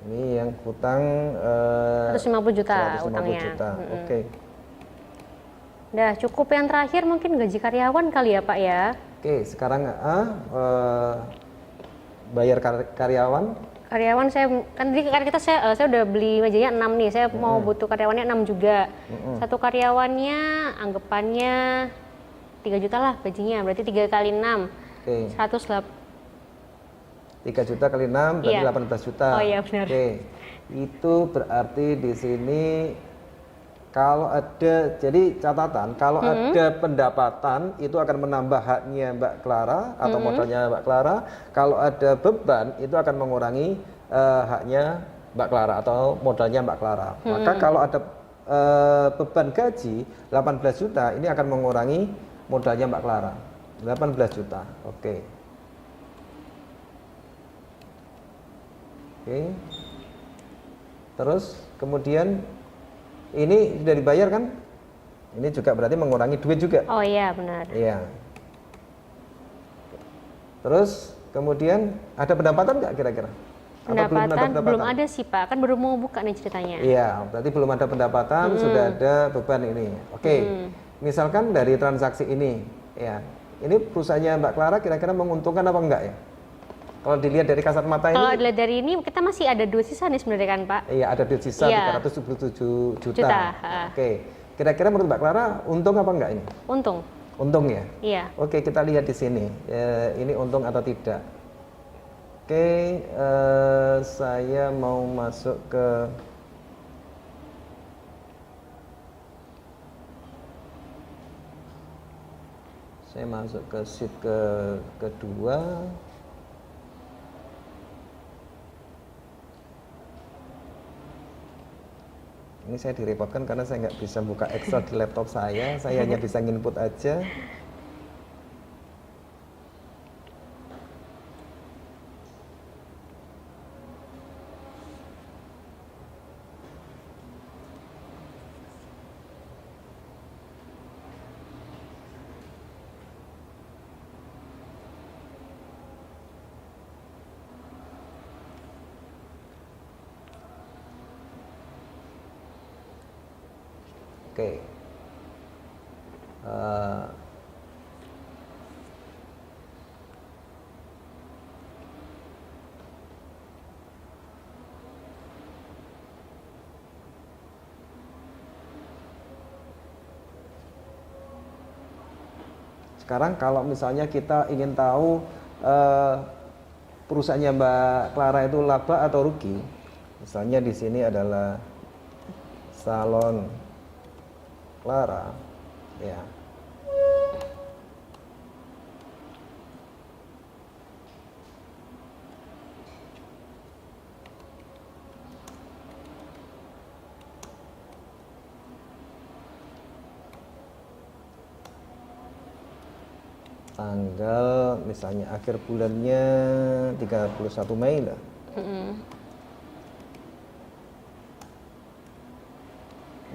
Ini yang hutang 150 juta 150 utangnya. Juta. Oke. Udah cukup yang terakhir mungkin gaji karyawan kali ya Pak ya. Oke, sekarang bayar karyawan. Karyawan saya kan tadi saya udah beli mejanya 6 nih. Saya mau butuh karyawannya 6 juga. Satu karyawannya anggapannya 3 juta lah gajinya. Berarti 3 kali 6. Oke. 3 108. juta kali 6 berarti 18 juta. Oh iya benar. Oke. Itu berarti di sini kalau ada, jadi catatan, kalau ada pendapatan itu akan menambah haknya Mbak Clara atau modalnya Mbak Clara. Kalau ada beban itu akan mengurangi haknya Mbak Clara atau modalnya Mbak Clara. Maka kalau ada beban gaji 18 juta ini akan mengurangi modalnya Mbak Clara 18 juta. Oke. Oke. Terus kemudian ini sudah dibayar kan? Ini juga berarti mengurangi duit juga. Oh iya benar. Iya. Terus kemudian ada pendapatan nggak kira-kira? Pendapatan belum ada sih Pak, kan baru mau buka nih ceritanya. Iya, berarti belum ada pendapatan, sudah ada beban ini. Oke. Misalkan dari transaksi ini, ya, ini perusahaannya Mbak Clara kira-kira menguntungkan apa enggak ya? Kalau dilihat dari kasat mata ini. Kalau dilihat dari ini kita masih ada duit sisa nih sebenarnya kan Pak? Iya, ada duit sisa 377 juta. Juta. Oke. Kira-kira menurut Mbak Clara untung apa enggak ini? Untung. Untung ya? Iya. Oke, kita lihat di sini. Ini untung atau tidak. Oke, saya mau masuk ke sheet kedua. Ini saya direpotkan karena saya nggak bisa buka Excel di laptop saya hanya bisa input aja. Oke. Sekarang kalau misalnya kita ingin tahu perusahaannya Mbak Clara itu laba atau rugi, misalnya di sini adalah salon Clara, ya. Tanggal misalnya akhir bulannya 31 Mei lah.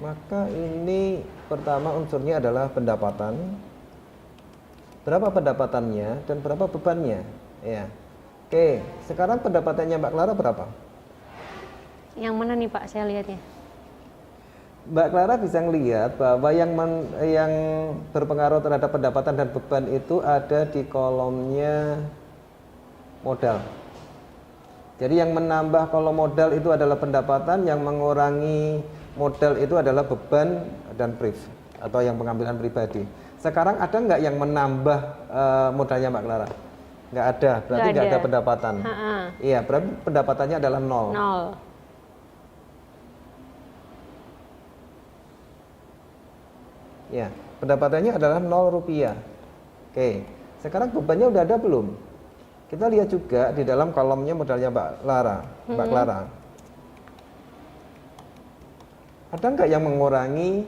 Maka ini pertama unsurnya adalah pendapatan. Berapa pendapatannya dan berapa bebannya? Ya. Oke, sekarang pendapatannya Mbak Clara berapa? Yang mana nih Pak saya lihatnya? Mbak Clara bisa ngelihat bahwa yang berpengaruh terhadap pendapatan dan beban itu ada di kolomnya modal. Jadi yang menambah kolom modal itu adalah pendapatan, yang mengurangi modal itu adalah beban dan priv atau yang pengambilan pribadi. Sekarang ada nggak yang menambah modalnya Mbak Clara? Nggak ada, berarti nggak ada pendapatan. Iya, berarti pendapatannya adalah nol. Ya, pendapatannya adalah 0 rupiah. Oke, sekarang bebannya udah ada belum? Kita lihat juga di dalam kolomnya modalnya Mbak Clara. Ada nggak yang mengurangi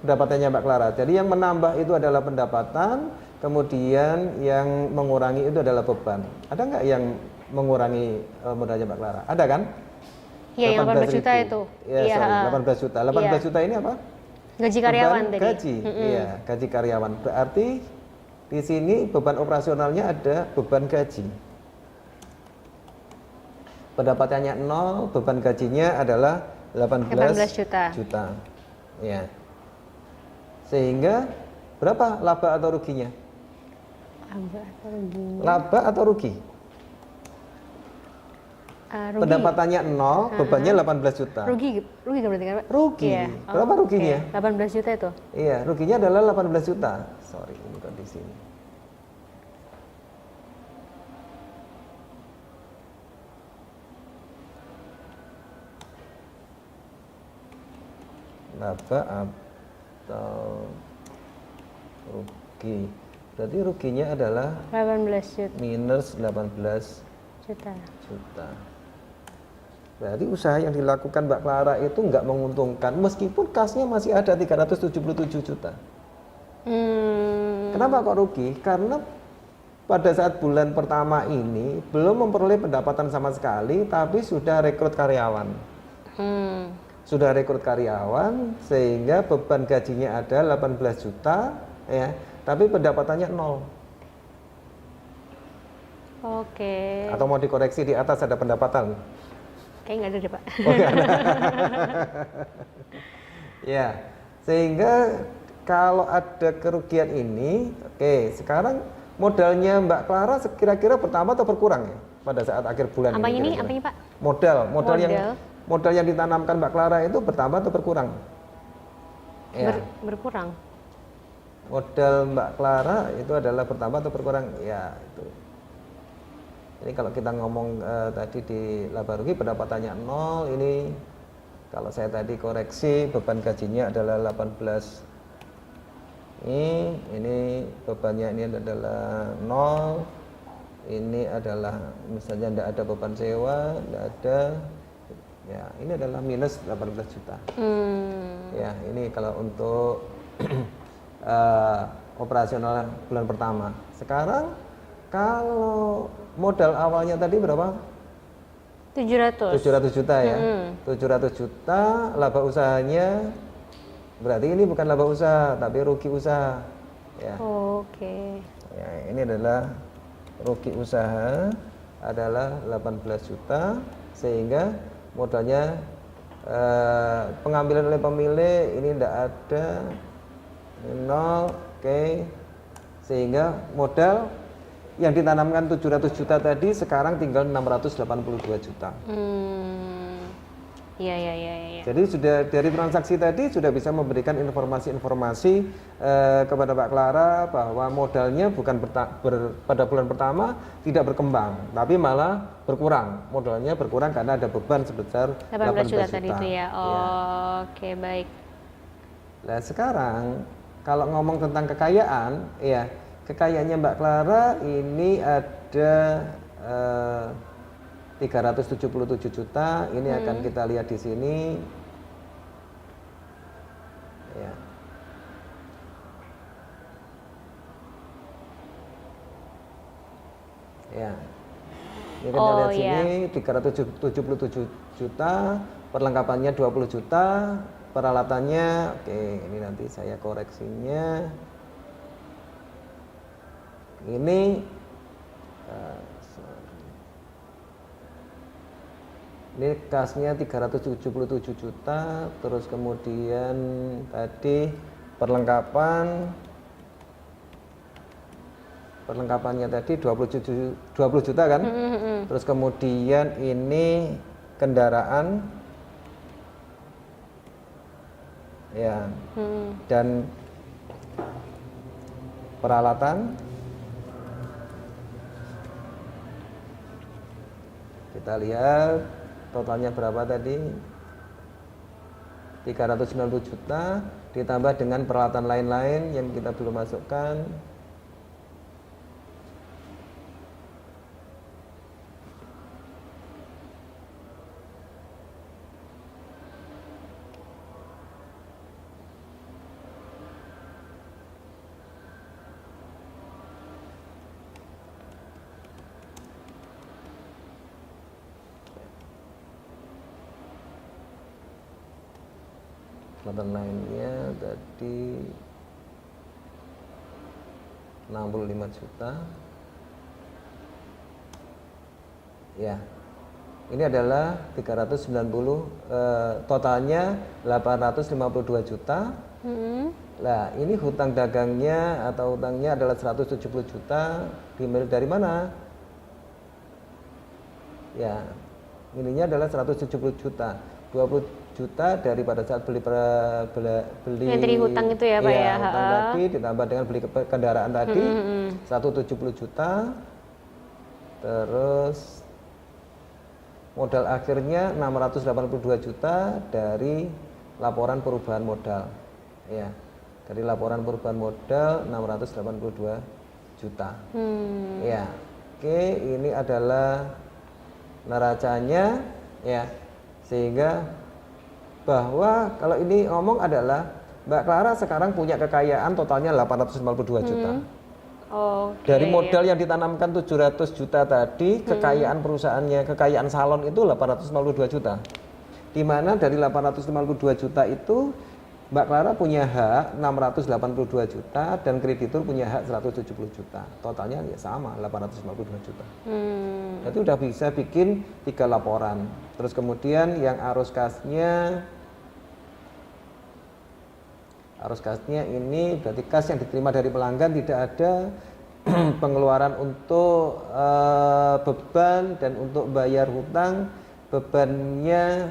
pendapatannya Mbak Clara? Jadi yang menambah itu adalah pendapatan, kemudian yang mengurangi itu adalah beban. Ada nggak yang mengurangi modalnya Mbak Clara? Ada kan? Iya, yang 18 juta itu. Iya, 18 juta. 18 juta ini apa? Gaji karyawan beban tadi. Gaji. Iya, gaji karyawan. Berarti di sini beban operasionalnya ada beban gaji. Pendapatannya 0, beban gajinya adalah 18 juta. Ya. Sehingga berapa laba atau ruginya? Laba atau rugi? Rugi. Pendapatannya 0, bebannya 18 juta. Rugi berarti kan Pak? Rugi. Iya. Berapa ruginya? 18 juta itu. Iya, ruginya adalah 18 juta. Sorry, ini kok di sini. Laba atau rugi. Berarti ruginya adalah 18 juta. Minus 18 juta. Berarti usaha yang dilakukan Mbak Clara itu nggak menguntungkan, meskipun kasnya masih ada 377 juta. Kenapa kok rugi? Karena pada saat bulan pertama ini belum memperoleh pendapatan sama sekali, tapi sudah rekrut karyawan. Sudah rekrut karyawan, sehingga beban gajinya ada 18 juta, ya, tapi pendapatannya 0. Oke. Atau mau dikoreksi di atas ada pendapatan? Kayaknya nggak ada deh Pak. Oh, nggak ada. Ya, sehingga kalau ada kerugian ini, oke, sekarang modalnya Mbak Clara kira-kira bertambah atau berkurang ya pada saat akhir bulan ini? Apanya Pak? Modal yang ditanamkan Mbak Clara itu bertambah atau berkurang? Ya. Berkurang. Modal Mbak Clara itu adalah bertambah atau berkurang? Ya, itu. Ini kalau kita ngomong tadi di laba rugi pendapatannya 0, ini kalau saya tadi koreksi beban gajinya adalah 18. Ini bebannya ini adalah 0. Ini adalah misalnya tidak ada beban sewa, tidak ada. Ya, ini adalah minus 18 juta. Ya, ini kalau untuk operasional bulan pertama. Sekarang kalau modal awalnya tadi berapa? 700 juta ya. 700 juta, laba usahanya berarti ini bukan laba usaha tapi rugi usaha. Ya. Oke. Ya, ini adalah rugi usaha adalah 18 juta sehingga modalnya pengambilan oleh pemilik ini tidak ada 0, oke. Sehingga modal yang ditanamkan 700 juta tadi sekarang tinggal 682 juta. Iya. Jadi sudah dari transaksi tadi sudah bisa memberikan informasi-informasi kepada Pak Clara bahwa modalnya bukan pada bulan pertama tidak berkembang, tapi malah berkurang. Modalnya berkurang karena ada beban sebesar 18 juta tadi itu ya. Oke, baik. Nah, sekarang kalau ngomong tentang kekayaan, ya kekayaannya Mbak Clara ini ada 377 juta. Ini akan kita lihat di sini. Ya. Ya. Ini kita lihat sini 377 juta, perlengkapannya 20 juta, peralatannya oke, ini nanti saya koreksinya. Ini kasnya 377 juta, terus kemudian tadi perlengkapannya tadi 20 juta kan? Terus kemudian ini kendaraan ya. Dan peralatan kita lihat totalnya berapa tadi? 390 juta ditambah dengan peralatan lain-lain yang kita belum masukkan. Peralatan lainnya tadi 65 juta. Ya. Ini adalah 390 totalnya 852 juta. Nah, ini hutang dagangnya atau hutangnya adalah 170 juta. Dimiliki dari mana? Ya. Ininya adalah 170 juta. 20 juta dari pada saat beli dari hutang itu ya Pak ya. Hutang tadi ditambah dengan beli kendaraan tadi 170 juta. Terus modal akhirnya 682 juta dari laporan perubahan modal. Ya. Dari laporan perubahan modal 682 juta. Ya. Oke, ini adalah neracanya ya. Sehingga bahwa kalau ini ngomong adalah Mbak Clara sekarang punya kekayaan totalnya 852 juta. Dari modal yang ditanamkan 700 juta tadi, kekayaan perusahaannya, kekayaan salon itu 852 juta. Di mana dari 852 juta itu Mbak Clara punya hak 682 juta dan kreditur punya hak 170 juta. Totalnya ya sama 852 juta. Jadi udah bisa bikin 3 laporan. Terus kemudian yang arus kasnya ini berarti kas yang diterima dari pelanggan tidak ada pengeluaran untuk beban dan untuk bayar hutang. Bebannya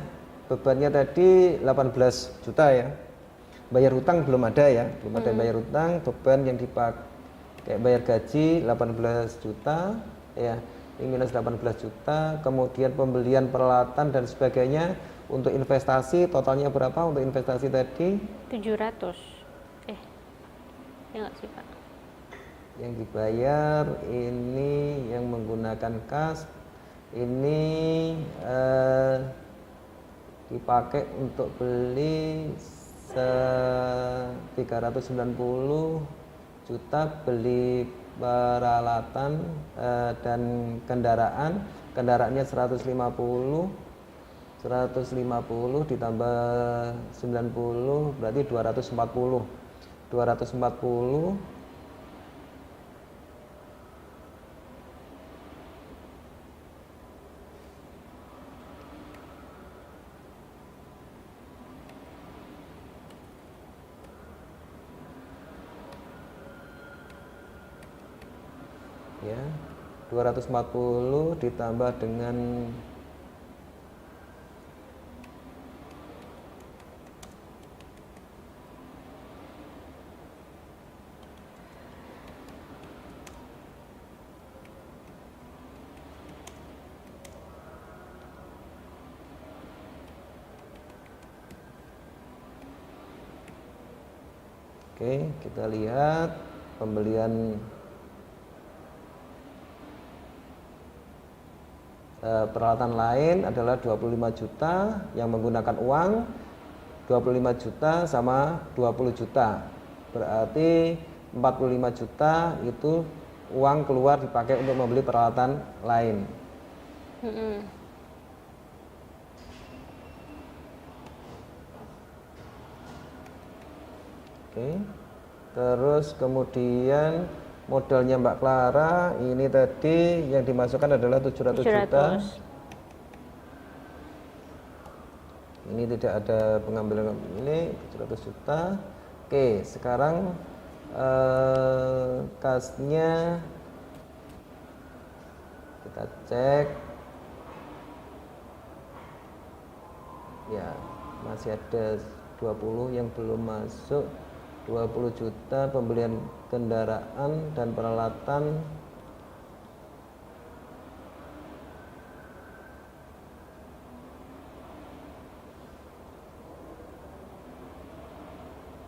tadi 18 juta ya. Bayar hutang belum ada ya, belum ada bayar hutang. Beban yang dipakai kayak bayar gaji 18 juta ya, ini minus 18 juta. Kemudian pembelian peralatan dan sebagainya. Untuk investasi totalnya berapa untuk investasi tadi? 700. Ya nggak sih Pak? Yang dibayar ini yang menggunakan kas ini dipakai untuk beli 390 juta, beli peralatan dan kendaraannya 150 ditambah 90 berarti 240 ya, 240 ditambah dengan Oke, kita lihat pembelian peralatan lain adalah 25 juta yang menggunakan uang, 25 juta sama 20 juta. Berarti 45 juta itu uang keluar dipakai untuk membeli peralatan lain. Oke. Terus kemudian modalnya Mbak Clara ini tadi yang dimasukkan adalah 700 juta. Ini tidak ada pengambilan ini 700 juta. Oke, sekarang kasnya kita cek. Ya, masih ada 20 yang belum masuk. 20 juta pembelian kendaraan dan peralatan.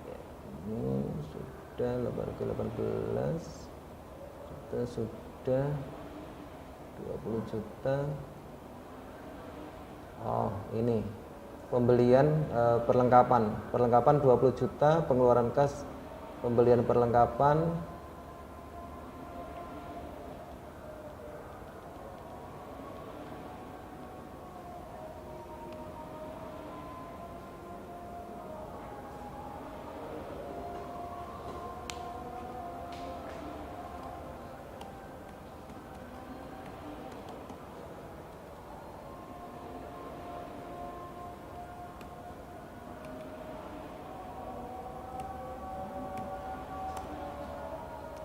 Ya, ini sudah 18 kita sudah 20 juta. Oh, ini pembelian perlengkapan 20 juta, pengeluaran kas pembelian perlengkapan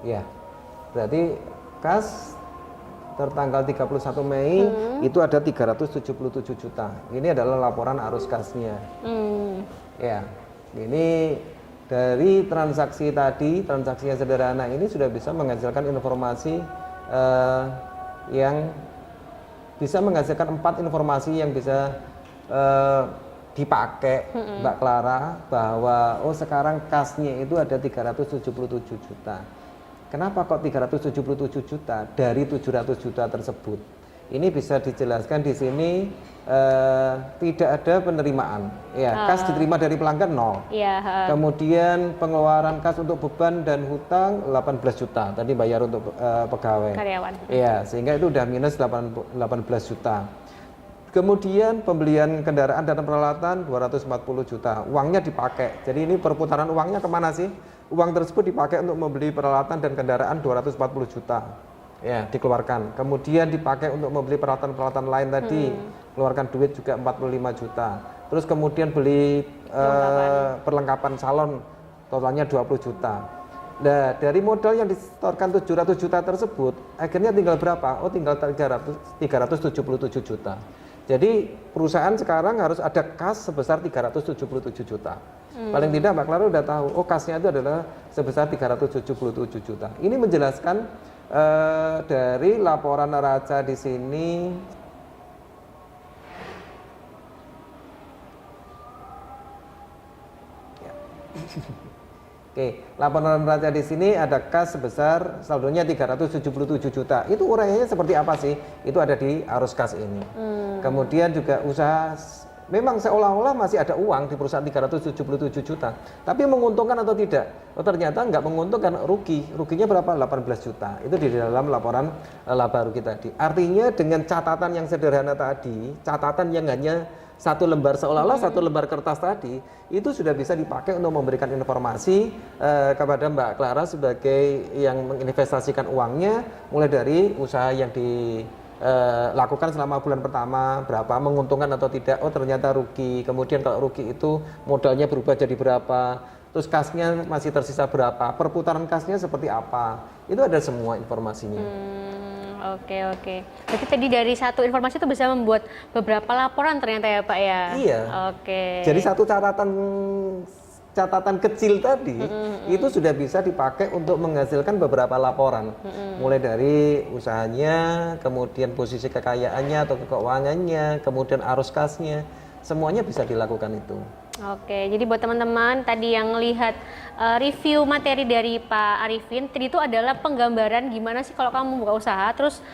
ya, berarti kas tertanggal 31 Mei itu ada 377 juta. Ini adalah laporan arus kasnya. Ya, ini dari transaksi tadi, transaksinya sederhana ini sudah bisa menghasilkan informasi yang bisa menghasilkan 4 informasi yang bisa dipakai Mbak Clara bahwa oh sekarang kasnya itu ada 377 juta. Kenapa kok 377 juta dari 700 juta tersebut? Ini bisa dijelaskan di sini tidak ada penerimaan. Ya, kas diterima dari pelanggan 0. Kemudian pengeluaran kas untuk beban dan hutang 18 juta. Tadi bayar untuk pegawai. Karyawan. Ya, sehingga itu udah minus 18 juta. Kemudian pembelian kendaraan dan peralatan 240 juta. Uangnya dipakai. Jadi ini perputaran uangnya kemana sih? Uang tersebut dipakai untuk membeli peralatan dan kendaraan 240 juta. Ya, dikeluarkan. Kemudian dipakai untuk membeli peralatan-peralatan lain tadi. Keluarkan duit juga 45 juta. Terus kemudian beli perlengkapan salon totalnya 20 juta. Nah, dari modal yang disetorkan 700 juta tersebut, akhirnya tinggal berapa? Oh, tinggal 377 juta. Jadi perusahaan sekarang harus ada kas sebesar 377 juta. Paling tidak Mbak Clara udah tahu, oh kasnya itu adalah sebesar 377 juta. Ini menjelaskan dari laporan neraca di sini. Oke, laporan neraca di sini ada kas sebesar saldonya 377 juta. Itu uraiannya seperti apa sih? Itu ada di arus kas ini. Kemudian juga usaha, memang seolah-olah masih ada uang di perusahaan 377 juta. Tapi menguntungkan atau tidak? Oh, ternyata nggak menguntungkan, rugi. Ruginya berapa? 18 juta. Itu di dalam laporan laba rugi tadi. Artinya dengan catatan yang sederhana tadi, catatan yang hanya satu lembar, seolah-olah satu lembar kertas tadi, itu sudah bisa dipakai untuk memberikan informasi kepada Mbak Clara sebagai yang menginvestasikan uangnya, mulai dari usaha yang dilakukan selama bulan pertama, berapa, menguntungkan atau tidak, oh ternyata rugi, kemudian kalau rugi itu modalnya berubah jadi berapa, terus kasnya masih tersisa berapa, perputaran kasnya seperti apa, itu ada semua informasinya. Oke. Berarti tadi dari satu informasi itu bisa membuat beberapa laporan ternyata ya Pak ya? Iya. Oke. Jadi satu catatan kecil tadi itu sudah bisa dipakai untuk menghasilkan beberapa laporan. Mulai dari usahanya, kemudian posisi kekayaannya atau keuangannya, kemudian arus kasnya, semuanya bisa dilakukan itu. Oke, jadi buat teman-teman tadi yang lihat review materi dari Pak Arifin, tadi itu adalah penggambaran gimana sih kalau kamu buka usaha, terus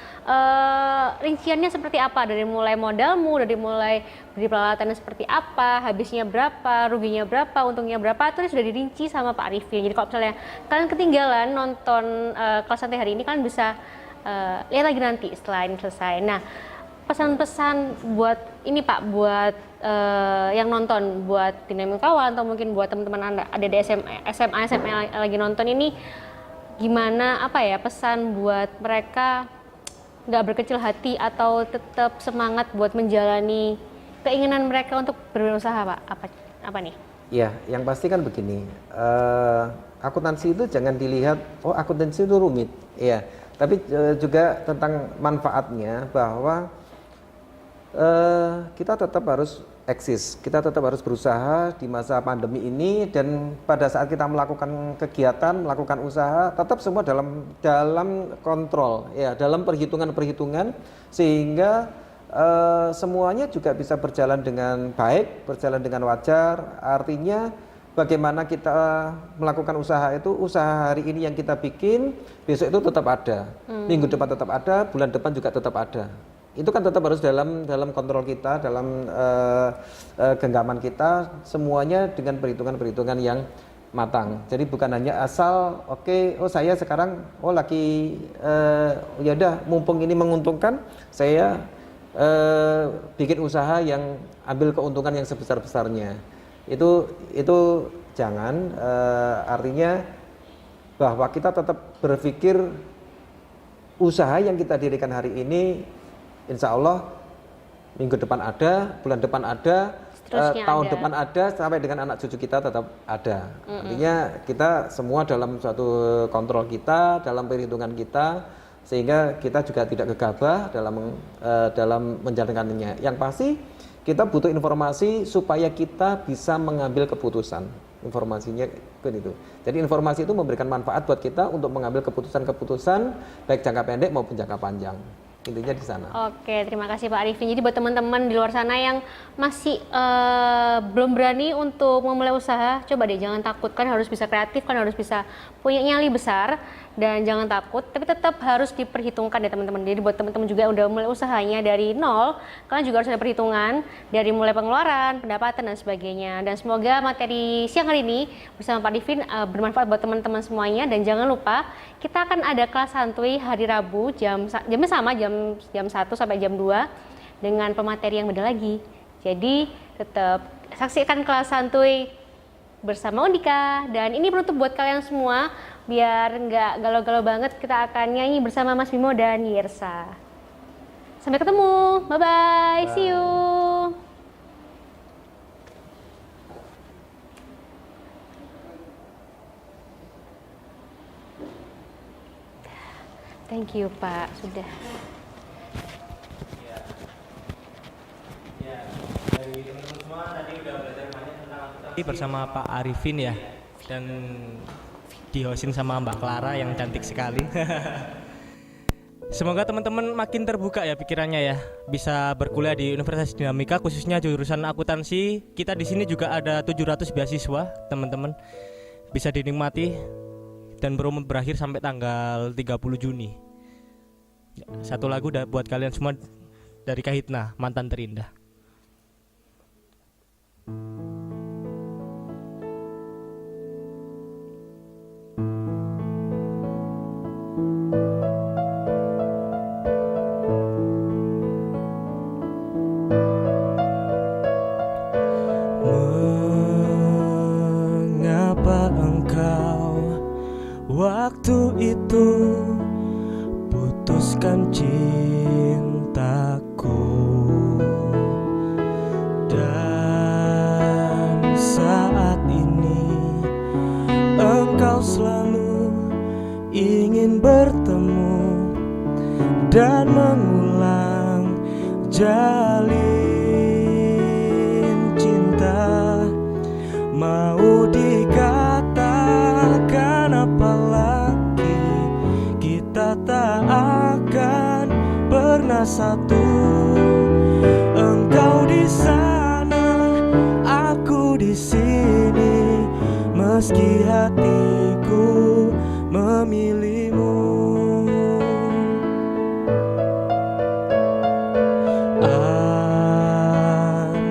rinciannya seperti apa, dari mulai modalmu, dari mulai beli peralatannya seperti apa, habisnya berapa, ruginya berapa, untungnya berapa, itu sudah dirinci sama Pak Arifin. Jadi kalau misalnya kalian ketinggalan nonton kelas santai hari ini, kalian bisa lihat lagi nanti setelah ini selesai. Nah, pesan-pesan buat ini Pak, buat yang nonton, buat Dinamikawan atau mungkin buat teman-teman Anda ada di SMA lagi nonton ini, gimana apa ya pesan buat mereka nggak berkecil hati atau tetap semangat buat menjalani keinginan mereka untuk berusaha Pak? Apa nih? Ya, yang pasti kan begini, akuntansi itu jangan dilihat, oh akuntansi itu rumit, ya, tapi juga tentang manfaatnya bahwa kita tetap harus eksis, kita tetap harus berusaha di masa pandemi ini, dan pada saat kita melakukan kegiatan, melakukan usaha, tetap semua dalam kontrol, ya, dalam perhitungan sehingga semuanya juga bisa berjalan dengan baik, berjalan dengan wajar. Artinya bagaimana kita melakukan usaha itu, usaha hari ini yang kita bikin, besok itu tetap ada, minggu depan tetap ada, bulan depan juga tetap ada. Itu kan tetap harus dalam kontrol kita, dalam genggaman kita, semuanya dengan perhitungan-perhitungan yang matang. Jadi bukan hanya asal, oh saya sekarang, lagi ya udah mumpung ini menguntungkan, saya bikin usaha yang ambil keuntungan yang sebesar-besarnya. Itu jangan, artinya bahwa kita tetap berpikir usaha yang kita dirikan hari ini, insya Allah minggu depan ada, bulan depan ada, tahun depan ada, sampai dengan anak cucu kita tetap ada. Artinya kita semua dalam suatu kontrol kita, dalam perhitungan kita, sehingga kita juga tidak gegabah dalam menjalankannya. Yang pasti kita butuh informasi supaya kita bisa mengambil keputusan. Informasinya itu. Jadi informasi itu memberikan manfaat buat kita untuk mengambil keputusan-keputusan baik jangka pendek maupun jangka panjang. Intinya di sana. Oke, terima kasih Pak Arifin. Jadi buat teman-teman di luar sana yang masih belum berani untuk memulai usaha, coba deh jangan takut, kan harus bisa kreatif, kan harus bisa punya nyali besar, dan jangan takut, tapi tetap harus diperhitungkan ya teman-teman. Jadi buat teman-teman juga yang udah mulai usahanya dari nol, kalian juga harus ada perhitungan dari mulai pengeluaran, pendapatan dan sebagainya. Dan semoga materi siang hari ini bersama Pak Arifin bermanfaat buat teman-teman semuanya, dan jangan lupa kita akan ada kelas santuy hari Rabu jamnya sama jam 1 sampai jam 2 dengan pemateri yang beda lagi. Jadi tetap saksikan kelas santuy bersama Undika, dan ini penutup buat kalian semua biar nggak galau-galau banget. Kita akan nyanyi bersama Mas Bimo dan Yersa. Sampai ketemu, bye-bye, see you. Thank you Pak, sudah. dari teman-teman semua tadi udah belajar banyak tentang akuntansi bersama Pak Arifin ya, dan dihostin sama Mbak Clara yang cantik sekali. Semoga teman-teman makin terbuka ya pikirannya ya, bisa berkuliah di Universitas Dinamika khususnya jurusan akuntansi. Kita di sini juga ada 700 beasiswa, teman-teman. Bisa dinikmati dan berakhir sampai tanggal 30 Juni. Satu lagu buat kalian semua dari Kahitna, Mantan Terindah. Mengapa engkau waktu itu putuskan cintaku, dan saat ini engkau selalu ingin bertemu dan mengulang jalin cinta. Mau dikatakan apa lagi, kita tak akan pernah satu. Engkau di sana, aku di sini, meski hatiku memilihmu.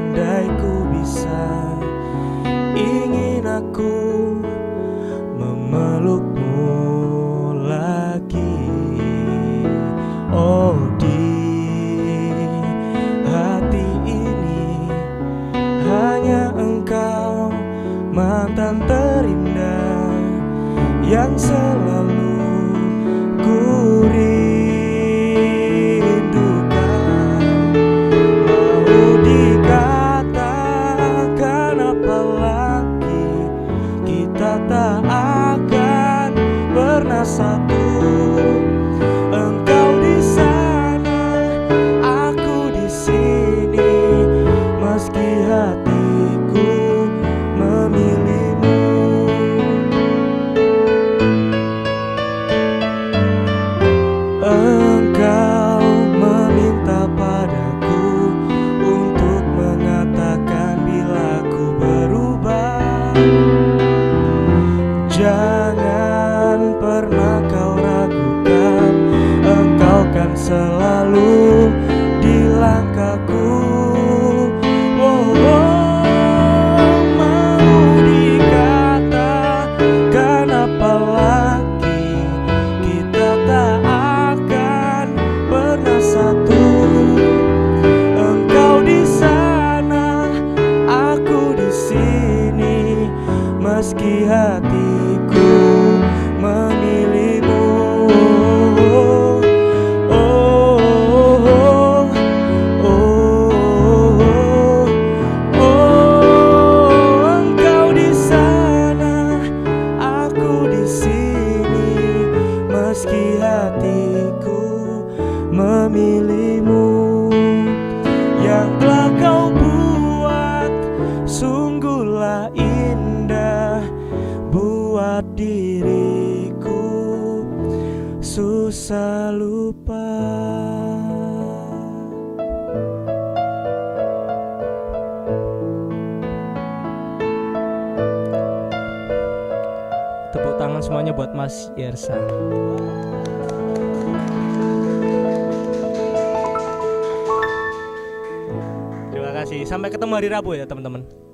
Andai ku bisa, ingin aku memelukmu lagi. Oh, di hati ini hanya engkau, mantan terindah yang selalu ku rindukan. Mau dikatakan apa lagi, kita tak akan pernah satu. Engkau di sana, aku di sini, meski hatiku memilihmu. Engkau meminta padaku untuk mengatakan bila ku berubah. Jangan pernah kau ragukan, engkau kan selalu di langkahku. Oh, mau dikatakan apa lagi, kita tak akan pernah satu. Engkau di sana, aku di sini, meski hatiku memilihmu. Engkau di sana, aku di sini, meski hatiku memilihmu. Yang telah kau buat sungguhlah indah, buat diriku susah lupa. Tepuk tangan semuanya buat Mas Yersa. Terima kasih. Sampai ketemu hari Rabu ya teman-teman.